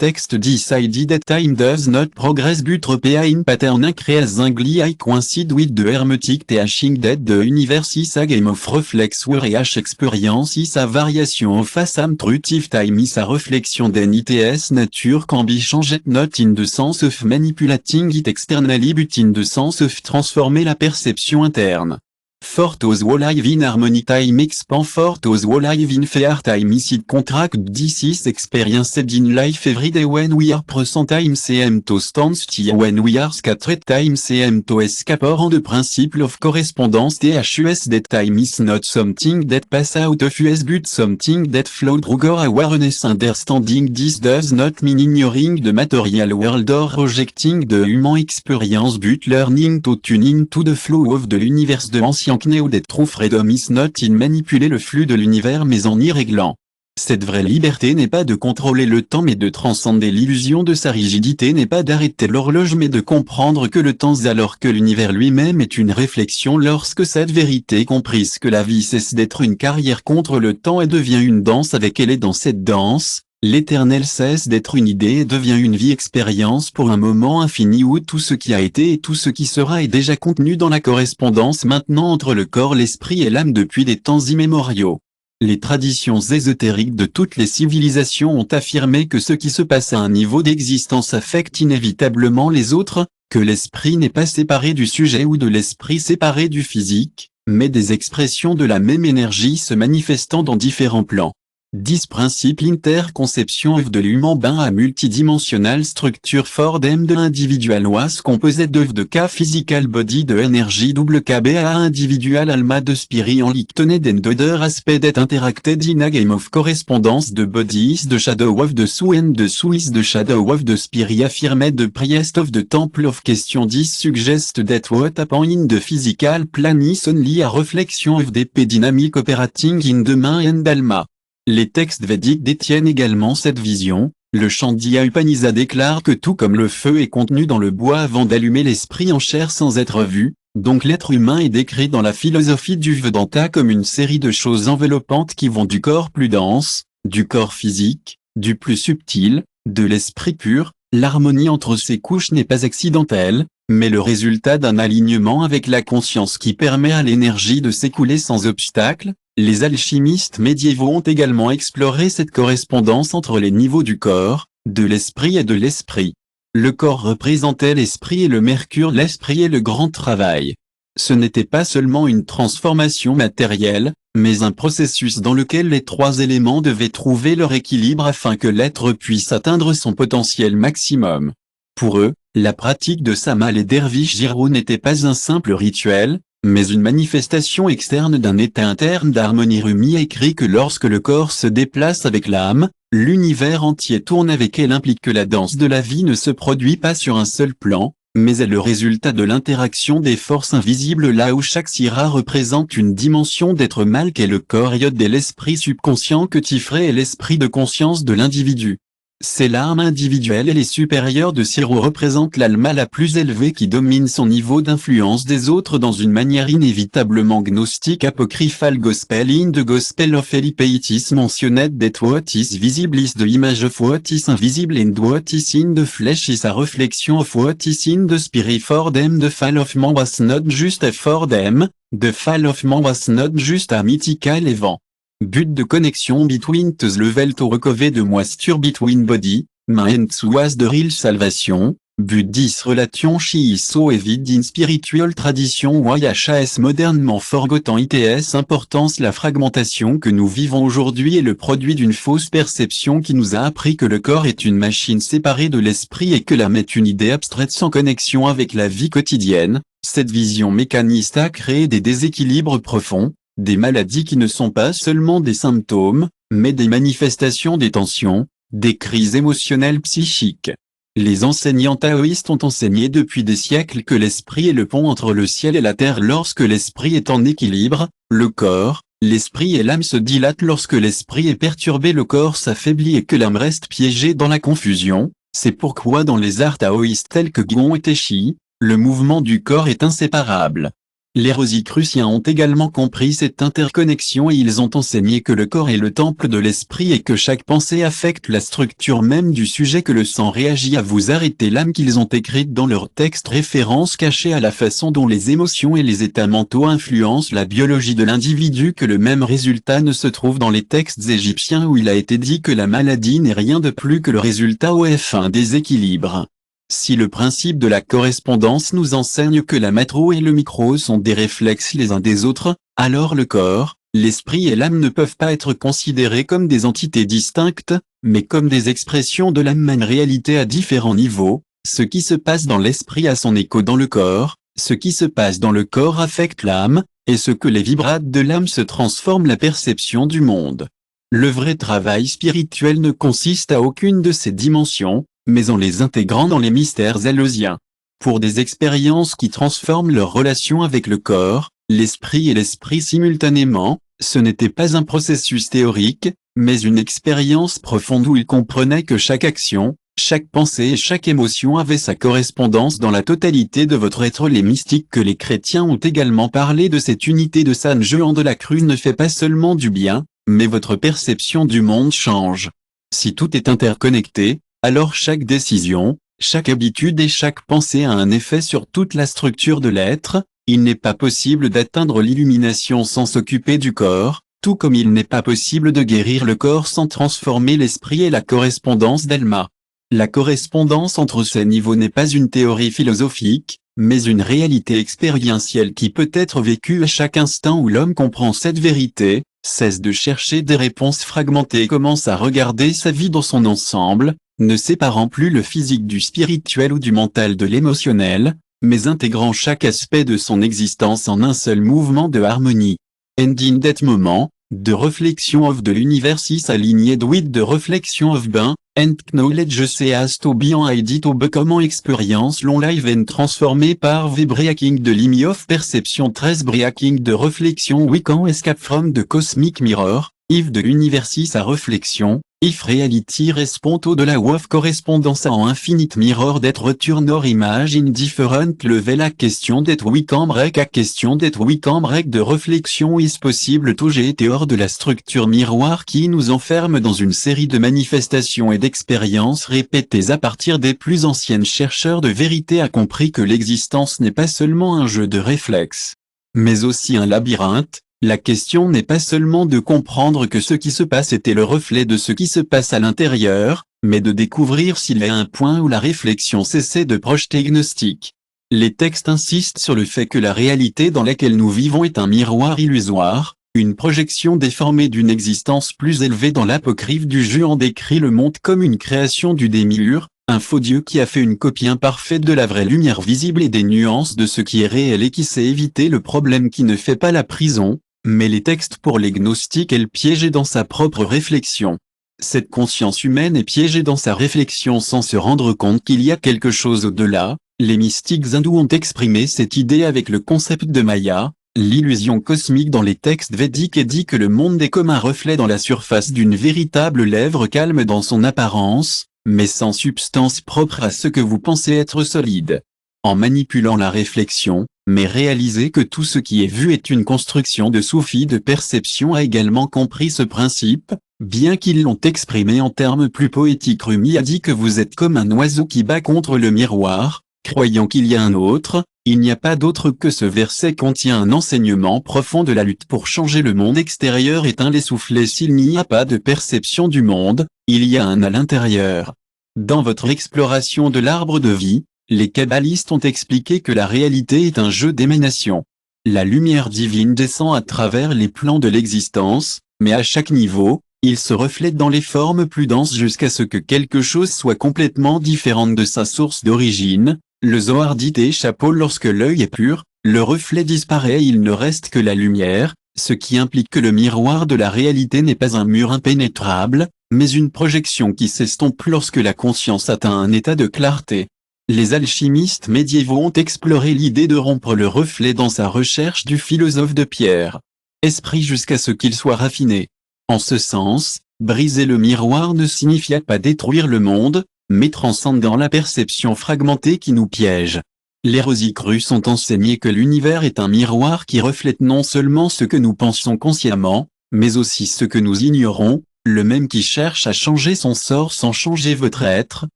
text decided that time does not progress but repair in pattern increasingly I coincide with the hermetic teaching that the universe is a game of reflex where each experience is a variation of a same truth if time is a reflection then its nature can be changed not in the sense of manipulating it externally but in the sense of transformer la perception interne. For those who live in harmony time expand for those who live in fear time is it contract this is experienced in life every day when we are present time cm to stand still when we are scattered time cm to escape or the principle of correspondence thus that time is not something that pass out of us but something that flow through our awareness understanding this does not mean ignoring the material world or rejecting the human experience but learning to tune into the flow of the universe de ancien Kneo that true freedom is not in manipuler le flux de l'univers mais en y réglant. Cette vraie liberté n'est pas de contrôler le temps mais de transcender l'illusion de sa rigidité n'est pas d'arrêter l'horloge mais de comprendre que le temps alors que l'univers lui-même est une réflexion lorsque cette vérité comprise que la vie cesse d'être une carrière contre le temps et devient une danse avec elle et dans cette danse, l'éternel cesse d'être une idée et devient une vie expérience pour un moment infini où tout ce qui a été et tout ce qui sera est déjà contenu dans la correspondance maintenant entre le corps, l'esprit et l'âme depuis des temps immémoriaux. Les traditions ésotériques de toutes les civilisations ont affirmé que ce qui se passe à un niveau d'existence affecte inévitablement les autres, que l'esprit n'est pas séparé du sujet ou de l'esprit séparé du physique, mais des expressions de la même énergie se manifestant dans différents plans. 10 principes l'interconception of de l'humain a multidimensional structure for them de l'individual was composed of de K physical body de énergie WKBA individual alma de spirit en lictoned and other aspect that interacted in a game of correspondence de bodies de shadow of the sou and de Swiss de shadow of the spirit affirmed de priest of the temple of question 10 suggest that what happened in the physical plane is only a reflection of the dynamic operating in the mind and alma. Les textes védiques détiennent également cette vision. Le Chandogya Upanishad déclare que tout comme le feu est contenu dans le bois avant d'allumer l'esprit en chair sans être vu, donc l'être humain est décrit dans la philosophie du Vedanta comme une série de choses enveloppantes qui vont du corps plus dense, du corps physique, du plus subtil, de l'esprit pur. L'harmonie entre ces couches n'est pas accidentelle, mais le résultat d'un alignement avec la conscience qui permet à l'énergie de s'écouler sans obstacle. Les alchimistes médiévaux ont également exploré cette correspondance entre les niveaux du corps, de l'esprit et de l'esprit. Le corps représentait l'esprit et le mercure l'esprit et le grand travail. Ce n'était pas seulement une transformation matérielle, mais un processus dans lequel les trois éléments devaient trouver leur équilibre afin que l'être puisse atteindre son potentiel maximum. Pour eux, la pratique de Samal et Dervish Giro n'était pas un simple rituel, mais une manifestation externe d'un état interne d'harmonie. Rumi écrit que lorsque le corps se déplace avec l'âme, l'univers entier tourne avec elle implique que la danse de la vie ne se produit pas sur un seul plan, mais est le résultat de l'interaction des forces invisibles là où chaque sira représente une dimension d'être mal qu'est le corps Yod et l'esprit subconscient que Tifré est l'esprit de conscience de l'individu. C'est l'âme individuelle et les supérieurs de Siro représentent l'alma la plus élevée qui domine son niveau d'influence des autres dans une manière inévitablement gnostique apocryphale. Gospel in the Gospel of Felipe it is mentioned that what is visible is the image of what is invisible and what is in the flesh is a reflection of what is in the spirit. For them the fall of man was not just a for them, the fall of man was not just a mythical event. But de connection between the level to recover the moisture between body, mind was the real salvation, but this relation she is so evident in spiritual tradition YHAS modernement forgotten its importance. La fragmentation que nous vivons aujourd'hui est le produit d'une fausse perception qui nous a appris que le corps est une machine séparée de l'esprit et que l'âme est une idée abstraite sans connexion avec la vie quotidienne. Cette vision mécaniste a créé des déséquilibres profonds, des maladies qui ne sont pas seulement des symptômes, mais des manifestations des tensions, des crises émotionnelles psychiques. Les enseignants taoïstes ont enseigné depuis des siècles que l'esprit est le pont entre le ciel et la terre. Lorsque l'esprit est en équilibre, le corps, l'esprit et l'âme se dilatent. Lorsque l'esprit est perturbé, le corps s'affaiblit et que l'âme reste piégée dans la confusion. C'est pourquoi dans les arts taoïstes tels que Guan et Tai Chi, le mouvement du corps est inséparable. Les Rosicruciens ont également compris cette interconnexion et ils ont enseigné que le corps est le temple de l'esprit et que chaque pensée affecte la structure même du sujet, que le sang réagit à vous arrêter l'âme, qu'ils ont écrite dans leurs textes références cachées à la façon dont les émotions et les états mentaux influencent la biologie de l'individu, que le même résultat ne se trouve dans les textes égyptiens où il a été dit que la maladie n'est rien de plus que le résultat un déséquilibre. Si le principe de la correspondance nous enseigne que la macro et le micro sont des réflexes les uns des autres, alors le corps, l'esprit et l'âme ne peuvent pas être considérés comme des entités distinctes, mais comme des expressions de la même réalité à différents niveaux. Ce qui se passe dans l'esprit a son écho dans le corps, ce qui se passe dans le corps affecte l'âme, et ce que les vibrates de l'âme se transforment la perception du monde. Le vrai travail spirituel ne consiste à aucune de ces dimensions, mais en les intégrant dans les mystères éleusiens. Pour des expériences qui transforment leur relation avec le corps, l'esprit et l'esprit simultanément, ce n'était pas un processus théorique, mais une expérience profonde où ils comprenaient que chaque action, chaque pensée et chaque émotion avait sa correspondance dans la totalité de votre être. Les mystiques que les chrétiens ont également parlé de cette unité de San Jean de la Cruz ne fait pas seulement du bien, mais votre perception du monde change. Si tout est interconnecté, alors chaque décision, chaque habitude et chaque pensée a un effet sur toute la structure de l'être. Il n'est pas possible d'atteindre l'illumination sans s'occuper du corps, tout comme il n'est pas possible de guérir le corps sans transformer l'esprit et la correspondance d'Alma. La correspondance entre ces niveaux n'est pas une théorie philosophique, mais une réalité expérientielle qui peut être vécue à chaque instant où l'homme comprend cette vérité, cesse de chercher des réponses fragmentées et commence à regarder sa vie dans son ensemble, ne séparant plus le physique du spirituel ou du mental de l'émotionnel, mais intégrant chaque aspect de son existence en un seul mouvement de harmonie. And in that moment, the reflection of the universe is aligned with the reflection of being, and knowledge ceases to be an idea to become an experience long live and transformée par the breaking the limit of perception 13 breaking the reflection we can escape from the cosmic mirror, if the universe is a reflection, if reality respond to the law of correspondence en infinite mirror that return our image in different level. La question that we can break, la question that we can break de réflexion is possible to j'ai été hors de la structure miroir qui nous enferme dans une série de manifestations et d'expériences répétées à partir des plus anciennes. Chercheurs de vérité a compris que l'existence n'est pas seulement un jeu de réflexes, mais aussi un labyrinthe. La question n'est pas seulement de comprendre que ce qui se passe était le reflet de ce qui se passe à l'intérieur, mais de découvrir s'il y a un point où la réflexion cessait de projeter gnostique. Les textes insistent sur le fait que la réalité dans laquelle nous vivons est un miroir illusoire, une projection déformée d'une existence plus élevée. Dans l'apocryphe du Juan décrit le monde comme une création du démiurge, un faux dieu qui a fait une copie imparfaite de la vraie lumière visible et des nuances de ce qui est réel et qui sait éviter le problème qui ne fait pas la prison. Mais les textes pour les gnostiques est piégé dans sa propre réflexion. Cette conscience humaine est piégée dans sa réflexion sans se rendre compte qu'il y a quelque chose au-delà. Les mystiques hindous ont exprimé cette idée avec le concept de Maya, l'illusion cosmique dans les textes védiques, et dit que le monde est comme un reflet dans la surface d'une véritable lèvre calme dans son apparence, mais sans substance propre à ce que vous pensez être solide. En manipulant la réflexion, mais réaliser que tout ce qui est vu est une construction de soufis de perception a également compris ce principe, bien qu'ils l'ont exprimé en termes plus poétiques. Rumi a dit que vous êtes comme un oiseau qui bat contre le miroir, croyant qu'il y a un autre. Il n'y a pas d'autre que ce verset contient un enseignement profond de la lutte pour changer le monde extérieur. Éteins les soufflets. S'il n'y a pas de perception du monde, il y a un à l'intérieur. Dans votre exploration de l'arbre de vie, les kabbalistes ont expliqué que la réalité est un jeu d'émanation. La lumière divine descend à travers les plans de l'existence, mais à chaque niveau, il se reflète dans les formes plus denses jusqu'à ce que quelque chose soit complètement différente de sa source d'origine. Le Zohar dit et chapeau, lorsque l'œil est pur, le reflet disparaît et il ne reste que la lumière, ce qui implique que le miroir de la réalité n'est pas un mur impénétrable, mais une projection qui s'estompe lorsque la conscience atteint un état de clarté. Les alchimistes médiévaux ont exploré l'idée de rompre le reflet dans sa recherche du philosophe de pierre. Esprit jusqu'à ce qu'il soit raffiné. En ce sens, briser le miroir ne signifia pas détruire le monde, mais transcender la perception fragmentée qui nous piège. Les Rosicrucians sont enseignés que l'univers est un miroir qui reflète non seulement ce que nous pensons consciemment, mais aussi ce que nous ignorons, le même qui cherche à changer son sort sans changer votre être.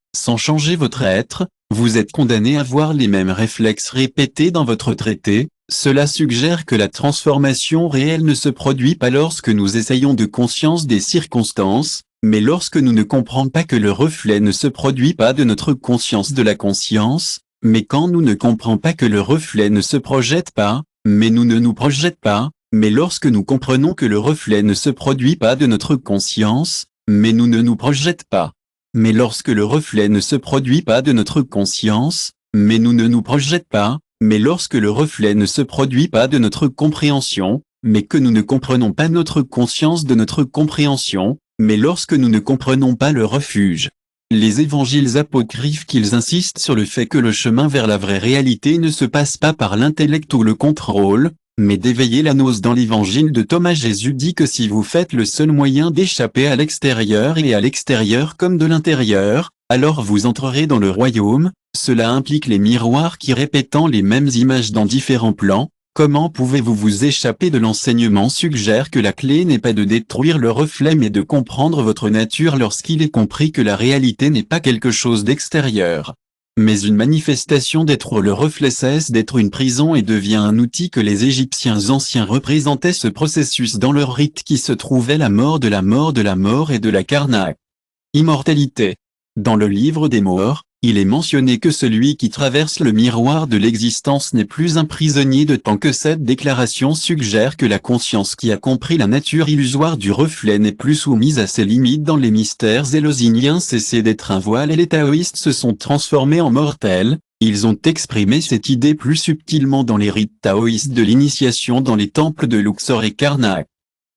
Sans changer votre être, vous êtes condamné à voir les mêmes réflexes répétés dans votre traité. Cela suggère que la transformation réelle ne se produit pas lorsque nous essayons de conscience des circonstances, mais lorsque nous ne comprenons pas que le reflet ne se produit pas de notre conscience de la conscience, mais quand nous ne comprenons pas que le reflet ne se projette pas, mais nous ne nous projette pas, mais lorsque nous comprenons que le reflet ne se produit pas de notre conscience, mais nous ne nous projette pas. Mais lorsque le reflet ne se produit pas de notre conscience, mais nous ne nous projette pas, mais lorsque le reflet ne se produit pas de notre compréhension, mais que nous ne comprenons pas notre conscience de notre compréhension, mais lorsque nous ne comprenons pas le refuge. Les évangiles apocryphes qu'ils insistent sur le fait que le chemin vers la vraie réalité ne se passe pas par l'intellect ou le contrôle, mais d'éveiller la gnose. Dans l'évangile de Thomas, Jésus dit que si vous faites le seul moyen d'échapper à l'extérieur et à l'extérieur comme de l'intérieur, alors vous entrerez dans le royaume. Cela implique les miroirs qui répétant les mêmes images dans différents plans. Comment pouvez-vous vous échapper de l'enseignement suggère que la clé n'est pas de détruire le reflet mais de comprendre votre nature lorsqu'il est compris que la réalité n'est pas quelque chose d'extérieur, mais une manifestation d'être. Le reflet cesse d'être une prison et devient un outil que les Égyptiens anciens représentaient ce processus dans leur rite qui se trouvait la mort de la mort de la mort et de la Karnak. Immortalité. Dans le livre des morts, il est mentionné que celui qui traverse le miroir de l'existence n'est plus un prisonnier de temps. Que cette déclaration suggère que la conscience qui a compris la nature illusoire du reflet n'est plus soumise à ses limites. Dans les mystères éleusyniens, cessé d'être un voile et les taoïstes se sont transformés en mortels. Ils ont exprimé cette idée plus subtilement dans les rites taoïstes de l'initiation dans les temples de Luxor et Karnak.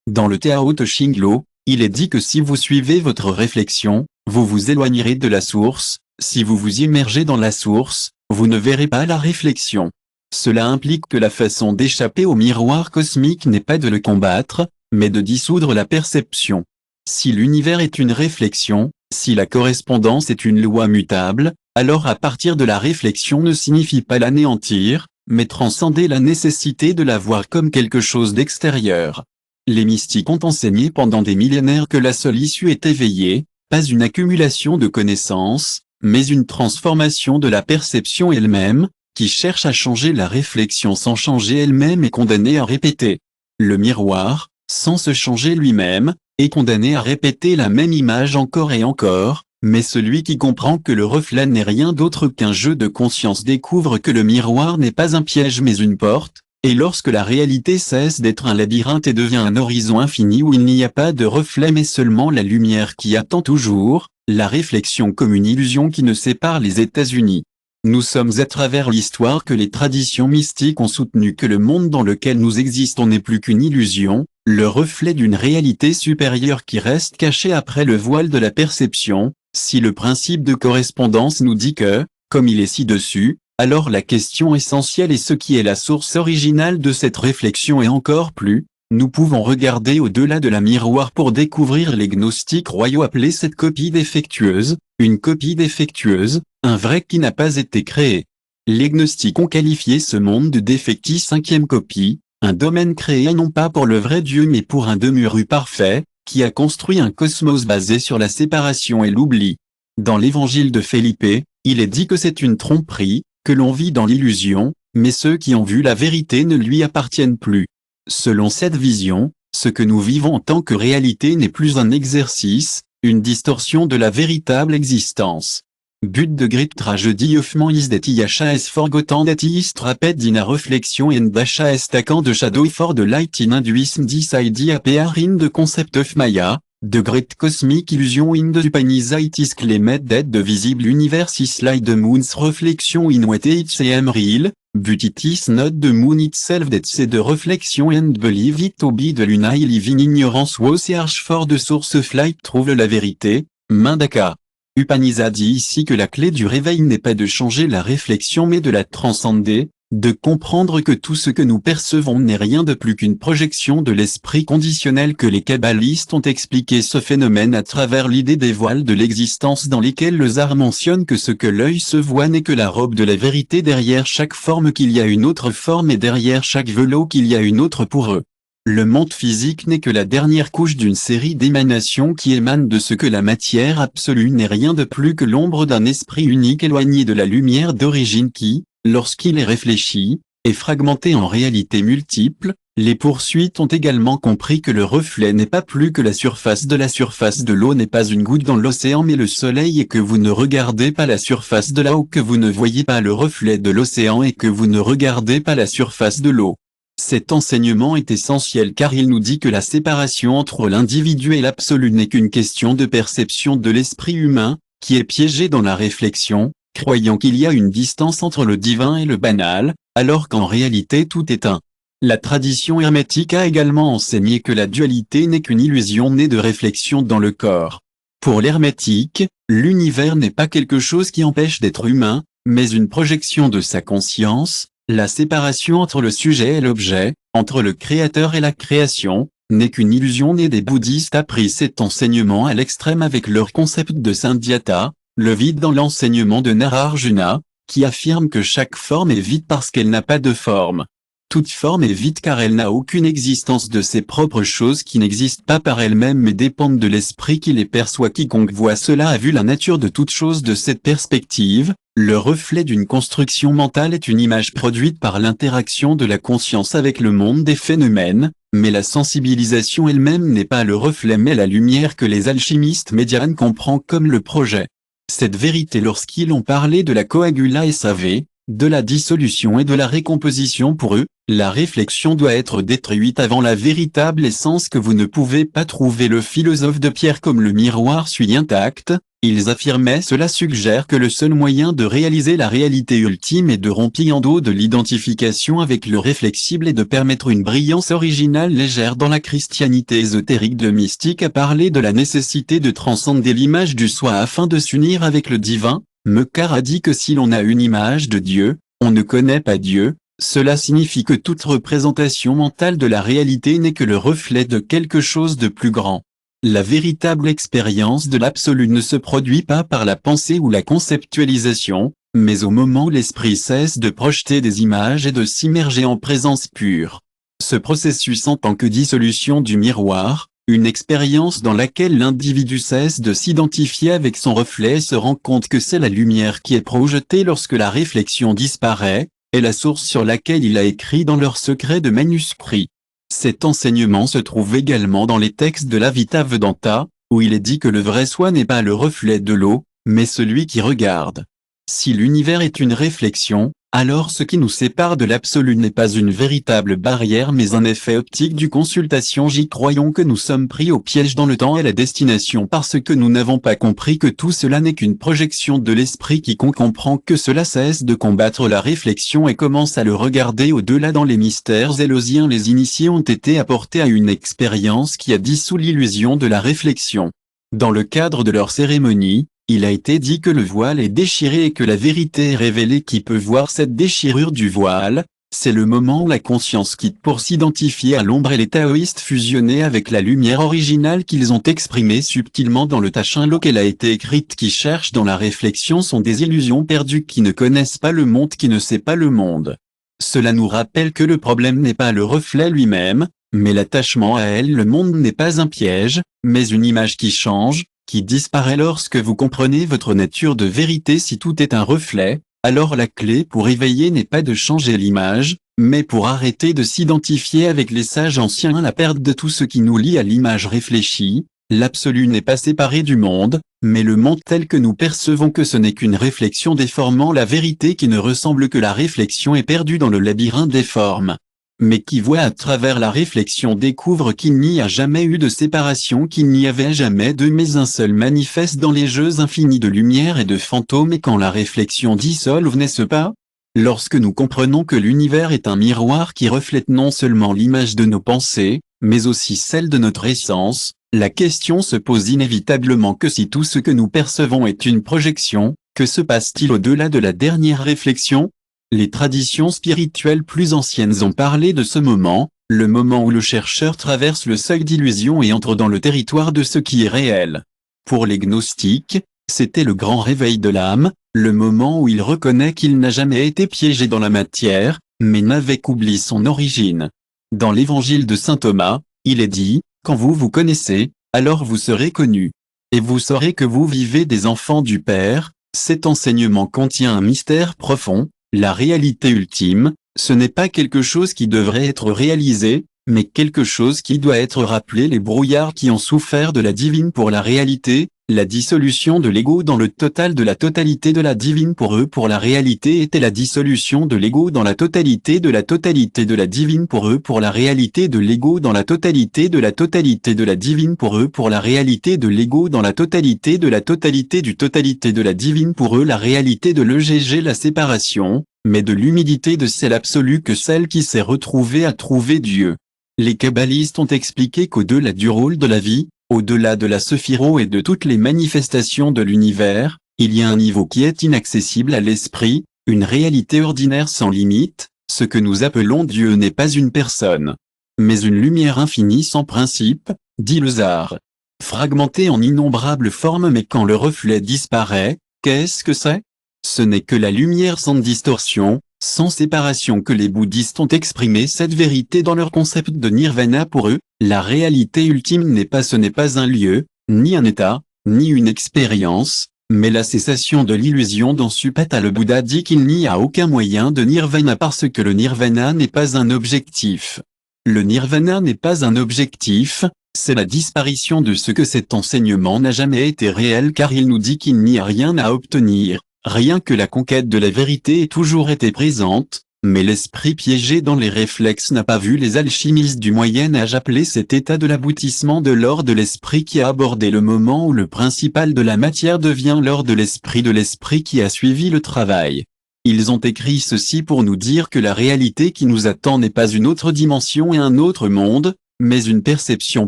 Dans le Tao Te Ching Lo, il est dit que si vous suivez votre réflexion, vous vous éloignerez de la source. Si vous vous immergez dans la source, vous ne verrez pas la réflexion. Cela implique que la façon d'échapper au miroir cosmique n'est pas de le combattre, mais de dissoudre la perception. Si l'univers est une réflexion, si la correspondance est une loi mutable, alors à partir de la réflexion ne signifie pas l'anéantir, mais transcender la nécessité de la voir comme quelque chose d'extérieur. Les mystiques ont enseigné pendant des millénaires que la seule issue est éveillée, pas une accumulation de connaissances, mais une transformation de la perception elle-même, qui cherche à changer la réflexion sans changer elle-même est condamnée à répéter. Le miroir, sans se changer lui-même, est condamné à répéter la même image encore et encore, mais celui qui comprend que le reflet n'est rien d'autre qu'un jeu de conscience découvre que le miroir n'est pas un piège mais une porte, et lorsque la réalité cesse d'être un labyrinthe et devient un horizon infini où il n'y a pas de reflet mais seulement la lumière qui attend toujours, la réflexion comme une illusion qui ne sépare les États-Unis. Nous sommes à travers l'histoire que les traditions mystiques ont soutenu que le monde dans lequel nous existons n'est plus qu'une illusion, le reflet d'une réalité supérieure qui reste cachée après le voile de la perception. Si le principe de correspondance nous dit que, comme il est ci-dessus, alors la question essentielle est ce qui est la source originale de cette réflexion et encore plus, nous pouvons regarder au-delà de la miroir pour découvrir les gnostiques royaux appelaient cette copie défectueuse, une copie défectueuse, un vrai qui n'a pas été créé. Les gnostiques ont qualifié ce monde de défecti cinquième copie, un domaine créé non pas pour le vrai Dieu mais pour un demi-rue parfait, qui a construit un cosmos basé sur la séparation et l'oubli. Dans l'évangile de Felipe, il est dit que c'est une tromperie, que l'on vit dans l'illusion, mais ceux qui ont vu la vérité ne lui appartiennent plus. Selon cette vision, ce que nous vivons en tant que réalité n'est plus un exercice, une distorsion de la véritable existence. But de great tragedy of man is that he has forgotten that he is trapped in a reflection and that he is taken the shadow for the light in Hinduism. This idea appear in the concept of Maya, the great cosmic illusion in the Upanishad. It is claimed that the visible universe is like the moon's reflection in what it seems real, but it is not the moon itself that c'est de reflection and believe it to be the luna. I live in ignorance was search for the source of light. Trouve la vérité, Mandaka. Upanishad dit ici que la clé du réveil n'est pas de changer la réflexion mais de la transcender. de comprendre que tout ce que nous percevons n'est rien de plus qu'une projection de l'esprit conditionnel que les kabbalistes ont expliqué ce phénomène à travers l'idée des voiles de l'existence dans lesquels le Zohar mentionne que ce que l'œil se voit n'est que la robe de la vérité, derrière chaque forme qu'il y a une autre forme et derrière chaque velours qu'il y a une autre pour eux. Le monde physique n'est que la dernière couche d'une série d'émanations qui émanent de ce que la matière absolue n'est rien de plus que l'ombre d'un esprit unique éloigné de la lumière d'origine qui, lorsqu'il est réfléchi, est fragmenté en réalités multiples. Les poursuites ont également compris que le reflet n'est pas plus que la surface de l'eau n'est pas une goutte dans l'océan mais le soleil et que vous ne regardez pas la surface de l'eau, que vous ne voyez pas le reflet de l'océan et que vous ne regardez pas la surface de l'eau. Cet enseignement est essentiel car il nous dit que la séparation entre l'individu et l'absolu n'est qu'une question de perception de l'esprit humain, qui est piégé dans la réflexion, croyant qu'il y a une distance entre le divin et le banal, alors qu'en réalité tout est un. La tradition hermétique a également enseigné que la dualité n'est qu'une illusion née de réflexion dans le corps. Pour l'hermétique, l'univers n'est pas quelque chose qui empêche d'être humain, mais une projection de sa conscience. La séparation entre le sujet et l'objet, entre le créateur et la création, n'est qu'une illusion née des bouddhistes a pris cet enseignement à l'extrême avec leur concept de Sandhyata, le vide dans l'enseignement de Nararjuna, qui affirme que chaque forme est vide parce qu'elle n'a pas de forme. Toute forme est vide car elle n'a aucune existence de ses propres choses qui n'existent pas par elles-mêmes mais dépendent de l'esprit qui les perçoit. Quiconque voit cela a vu la nature de toute chose de cette perspective. Le reflet d'une construction mentale est une image produite par l'interaction de la conscience avec le monde des phénomènes, mais la sensibilisation elle-même n'est pas le reflet mais la lumière que les alchimistes médianes comprennent comme le projet. Cette vérité lorsqu'ils ont parlé de la coagula et SAV, de la dissolution et de la récomposition pour eux, la réflexion doit être détruite avant la véritable essence que vous ne pouvez pas trouver. Le philosophe de Pierre comme le miroir suit intact, ils affirmaient cela suggère que le seul moyen de réaliser la réalité ultime est de rompre en dos de l'identification avec le réflexible et de permettre une brillance originale légère. Dans la christianité ésotérique de mystique a parlé de la nécessité de transcender l'image du soi afin de s'unir avec le divin. Mekar a dit que si l'on a une image de Dieu, on ne connaît pas Dieu, cela signifie que toute représentation mentale de la réalité n'est que le reflet de quelque chose de plus grand. La véritable expérience de l'absolu ne se produit pas par la pensée ou la conceptualisation, mais au moment où l'esprit cesse de projeter des images et de s'immerger en présence pure. Ce processus en tant que dissolution du miroir, une expérience dans laquelle l'individu cesse de s'identifier avec son reflet et se rend compte que c'est la lumière qui est projetée lorsque la réflexion disparaît, est la source sur laquelle il a écrit dans leur secret de manuscrit. Cet enseignement se trouve également dans les textes de l'Avita-Vedanta, où il est dit que le vrai soi n'est pas le reflet de l'eau, mais celui qui regarde. Si l'univers est une réflexion, alors ce qui nous sépare de l'absolu n'est pas une véritable barrière mais un effet optique du consultation. Croyons que nous sommes pris au piège dans le temps et la destination parce que nous n'avons pas compris que tout cela n'est qu'une projection de l'esprit. Quiconque comprend que cela cesse de combattre la réflexion et commence à le regarder au-delà dans les mystères élosiens. Les initiés ont été apportés à une expérience qui a dissous l'illusion de la réflexion. Dans le cadre de leur cérémonie, il a été dit que le voile est déchiré et que la vérité est révélée. Qui peut voir cette déchirure du voile? C'est le moment où la conscience quitte pour s'identifier à l'ombre et les taoïstes fusionnés avec la lumière originale qu'ils ont exprimée subtilement dans le Tachin-Lo qu'elle a été écrite. Qui cherchent dans la réflexion sont des illusions perdues qui ne connaissent pas le monde, qui ne sait pas le monde. Cela nous rappelle que le problème n'est pas le reflet lui-même, mais l'attachement à elle. Le monde n'est pas un piège, mais une image qui change, qui disparaît lorsque vous comprenez votre nature de vérité. Si tout est un reflet, alors la clé pour éveiller n'est pas de changer l'image, mais pour arrêter de s'identifier avec les sages anciens. La perte de tout ce qui nous lie à l'image réfléchie, l'absolu n'est pas séparé du monde, mais le monde tel que nous percevons que ce n'est qu'une réflexion déformant la vérité qui ne ressemble que la réflexion est perdue dans le labyrinthe des formes. Mais qui voit à travers la réflexion découvre qu'il n'y a jamais eu de séparation, qu'il n'y avait jamais deux mais un seul manifeste dans les jeux infinis de lumière et de fantômes. Et quand la réflexion dissolve n'est-ce pas? Lorsque nous comprenons que l'univers est un miroir qui reflète non seulement l'image de nos pensées, mais aussi celle de notre essence, la question se pose inévitablement que si tout ce que nous percevons est une projection, que se passe-t-il au-delà de la dernière réflexion? Les traditions spirituelles plus anciennes ont parlé de ce moment, le moment où le chercheur traverse le seuil d'illusion et entre dans le territoire de ce qui est réel. Pour les gnostiques, c'était le grand réveil de l'âme, le moment où il reconnaît qu'il n'a jamais été piégé dans la matière, mais n'avait qu'oublié son origine. Dans l'évangile de saint Thomas, il est dit, « Quand vous vous connaissez, alors vous serez connus. Et vous saurez que vous vivez des enfants du Père ». Cet enseignement contient un mystère profond, la réalité ultime, ce n'est pas quelque chose qui devrait être réalisé, mais quelque chose qui doit être rappelé. Les brouillards qui ont souffert de la divine pour la réalité, la dissolution de l'ego dans le total de la totalité de la divine pour eux pour la réalité était la dissolution de l'ego dans la totalité de la divine pour eux pour la réalité de l'ego dans la totalité de la divine pour eux pour la réalité de l'ego dans la totalité du totalité de la divine pour eux la réalité de l'EGG la séparation, mais de l'humilité de celle absolue que celle qui s'est retrouvée à trouver Dieu. Les kabbalistes ont expliqué qu'au-delà du rôle de la vie, au-delà de la séphiro et de toutes les manifestations de l'univers, il y a un niveau qui est inaccessible à l'esprit, une réalité ordinaire sans limite. Ce que nous appelons Dieu n'est pas une personne, mais une lumière infinie sans principe, dit le Zohar. Fragmentée en innombrables formes mais quand le reflet disparaît, qu'est-ce que c'est? Ce n'est que la lumière sans distorsion, sans séparation que les bouddhistes ont exprimé cette vérité dans leur concept de nirvana pour eux, la réalité ultime ce n'est pas un lieu, ni un état, ni une expérience, mais la cessation de l'illusion dont Supata le Bouddha dit qu'il n'y a aucun moyen de nirvana parce que le nirvana n'est pas un objectif. Le nirvana n'est pas un objectif, c'est la disparition de ce que cet enseignement n'a jamais été réel car il nous dit qu'il n'y a rien à obtenir. Rien que la conquête de la vérité ait toujours été présente, mais l'esprit piégé dans les réflexes n'a pas vu les alchimistes du Moyen-Âge appeler cet état de l'aboutissement de l'or de l'esprit qui a abordé le moment où le principal de la matière devient l'or de l'esprit qui a suivi le travail. Ils ont écrit ceci pour nous dire que la réalité qui nous attend n'est pas une autre dimension et un autre monde, mais une perception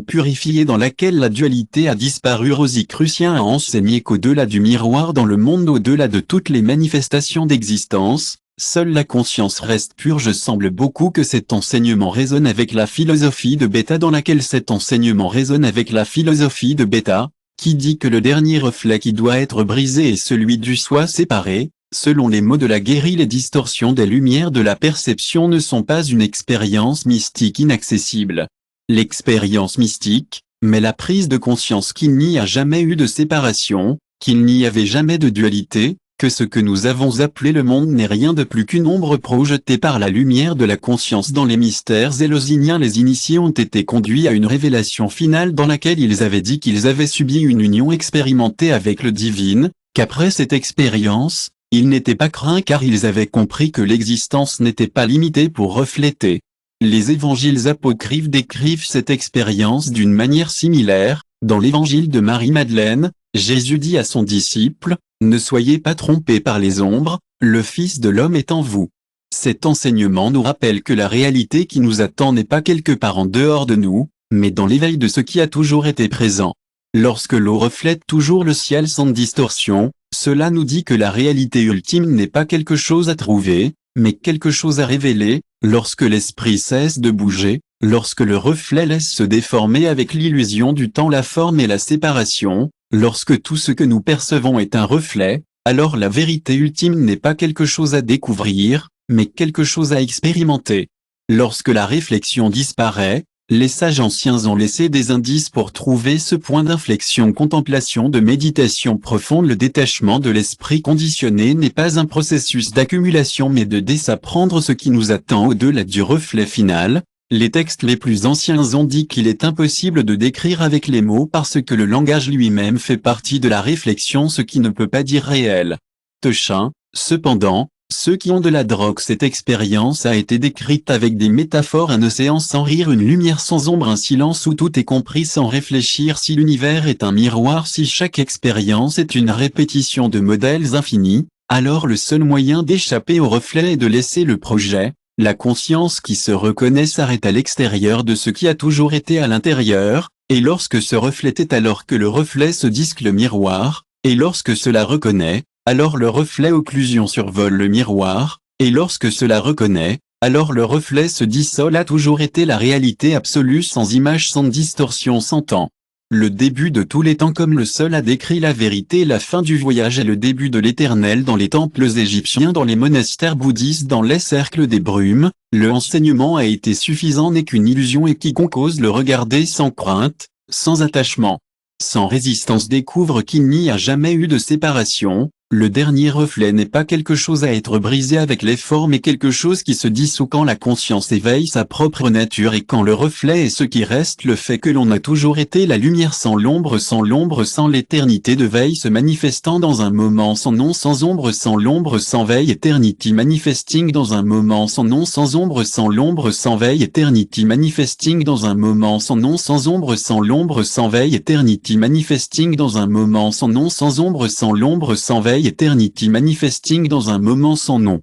purifiée dans laquelle la dualité a disparu. Rosicrucien a enseigné qu'au-delà du miroir dans le monde au-delà de toutes les manifestations d'existence, seule la conscience reste pure. Je semble beaucoup que cet enseignement résonne avec la philosophie de Bêta qui dit que le dernier reflet qui doit être brisé est celui du soi séparé. Selon les mots de la Guérie, les distorsions des lumières de la perception ne sont pas une expérience mystique inaccessible. L'expérience mystique, mais la prise de conscience qu'il n'y a jamais eu de séparation, qu'il n'y avait jamais de dualité, que ce que nous avons appelé le monde n'est rien de plus qu'une ombre projetée par la lumière de la conscience dans les mystères éleusyniens. Les initiés ont été conduits à une révélation finale dans laquelle ils avaient dit qu'ils avaient subi une union expérimentée avec le divin, qu'après cette expérience, ils n'étaient pas craints car ils avaient compris que l'existence n'était pas limitée pour refléter. Les évangiles apocryphes décrivent cette expérience d'une manière similaire. Dans l'évangile de Marie-Madeleine, Jésus dit à son disciple, « Ne soyez pas trompés par les ombres, le Fils de l'homme est en vous. » Cet enseignement nous rappelle que la réalité qui nous attend n'est pas quelque part en dehors de nous, mais dans l'éveil de ce qui a toujours été présent. Lorsque l'eau reflète toujours le ciel sans distorsion, cela nous dit que la réalité ultime n'est pas quelque chose à trouver, mais quelque chose à révéler. Lorsque l'esprit cesse de bouger, lorsque le reflet laisse se déformer avec l'illusion du temps, la forme et la séparation, lorsque tout ce que nous percevons est un reflet, alors la vérité ultime n'est pas quelque chose à découvrir, mais quelque chose à expérimenter. Lorsque la réflexion disparaît, les sages anciens ont laissé des indices pour trouver ce point d'inflexion. Contemplation de méditation profonde. Le détachement de l'esprit conditionné n'est pas un processus d'accumulation mais de désapprendre ce qui nous attend au-delà du reflet final. Les textes les plus anciens ont dit qu'il est impossible de décrire avec les mots parce que le langage lui-même fait partie de la réflexion, ce qui ne peut pas dire réel. Tochin, cependant, ceux qui ont de la drogue, cette expérience a été décrite avec des métaphores: un océan sans rire, une lumière sans ombre, un silence où tout est compris sans réfléchir. Si l'univers est un miroir, si chaque expérience est une répétition de modèles infinis, alors le seul moyen d'échapper au reflet est de laisser le projet. La conscience qui se reconnaît s'arrête à l'extérieur de ce qui a toujours été à l'intérieur, et lorsque ce reflet est alors que le reflet se disque le miroir, et lorsque cela reconnaît, alors le reflet occlusion survole le miroir, Et lorsque cela reconnaît, alors le reflet se dissole a toujours été la réalité absolue sans image, sans distorsion, sans temps. Le début de tous les temps comme le seul a décrit la vérité, la fin du voyage et le début de l'éternel dans les temples égyptiens, dans les monastères bouddhistes, dans les cercles des brumes, le enseignement a été suffisant, n'est qu'une illusion et quiconque ose le regarder sans crainte, sans attachement, sans résistance découvre qu'il n'y a jamais eu de séparation. Le dernier reflet n'est pas quelque chose à être brisé avec l'effort mais quelque chose qui se dissout quand la conscience éveille sa propre nature et quand le reflet est ce qui reste, le fait que l'on a toujours été la lumière sans l'ombre, sans l'éternité de veille se manifestant dans un moment sans nom, sans ombre, sans l'ombre, sans veille, eternity manifesting dans un moment sans nom, sans ombre, sans l'ombre, sans veille, eternity manifesting dans un moment sans nom, sans ombre, sans l'ombre, sans veille, eternity manifesting dans un moment sans nom, sans ombre, sans l'ombre, sans veille, eternity manifesting dans un moment sans nom.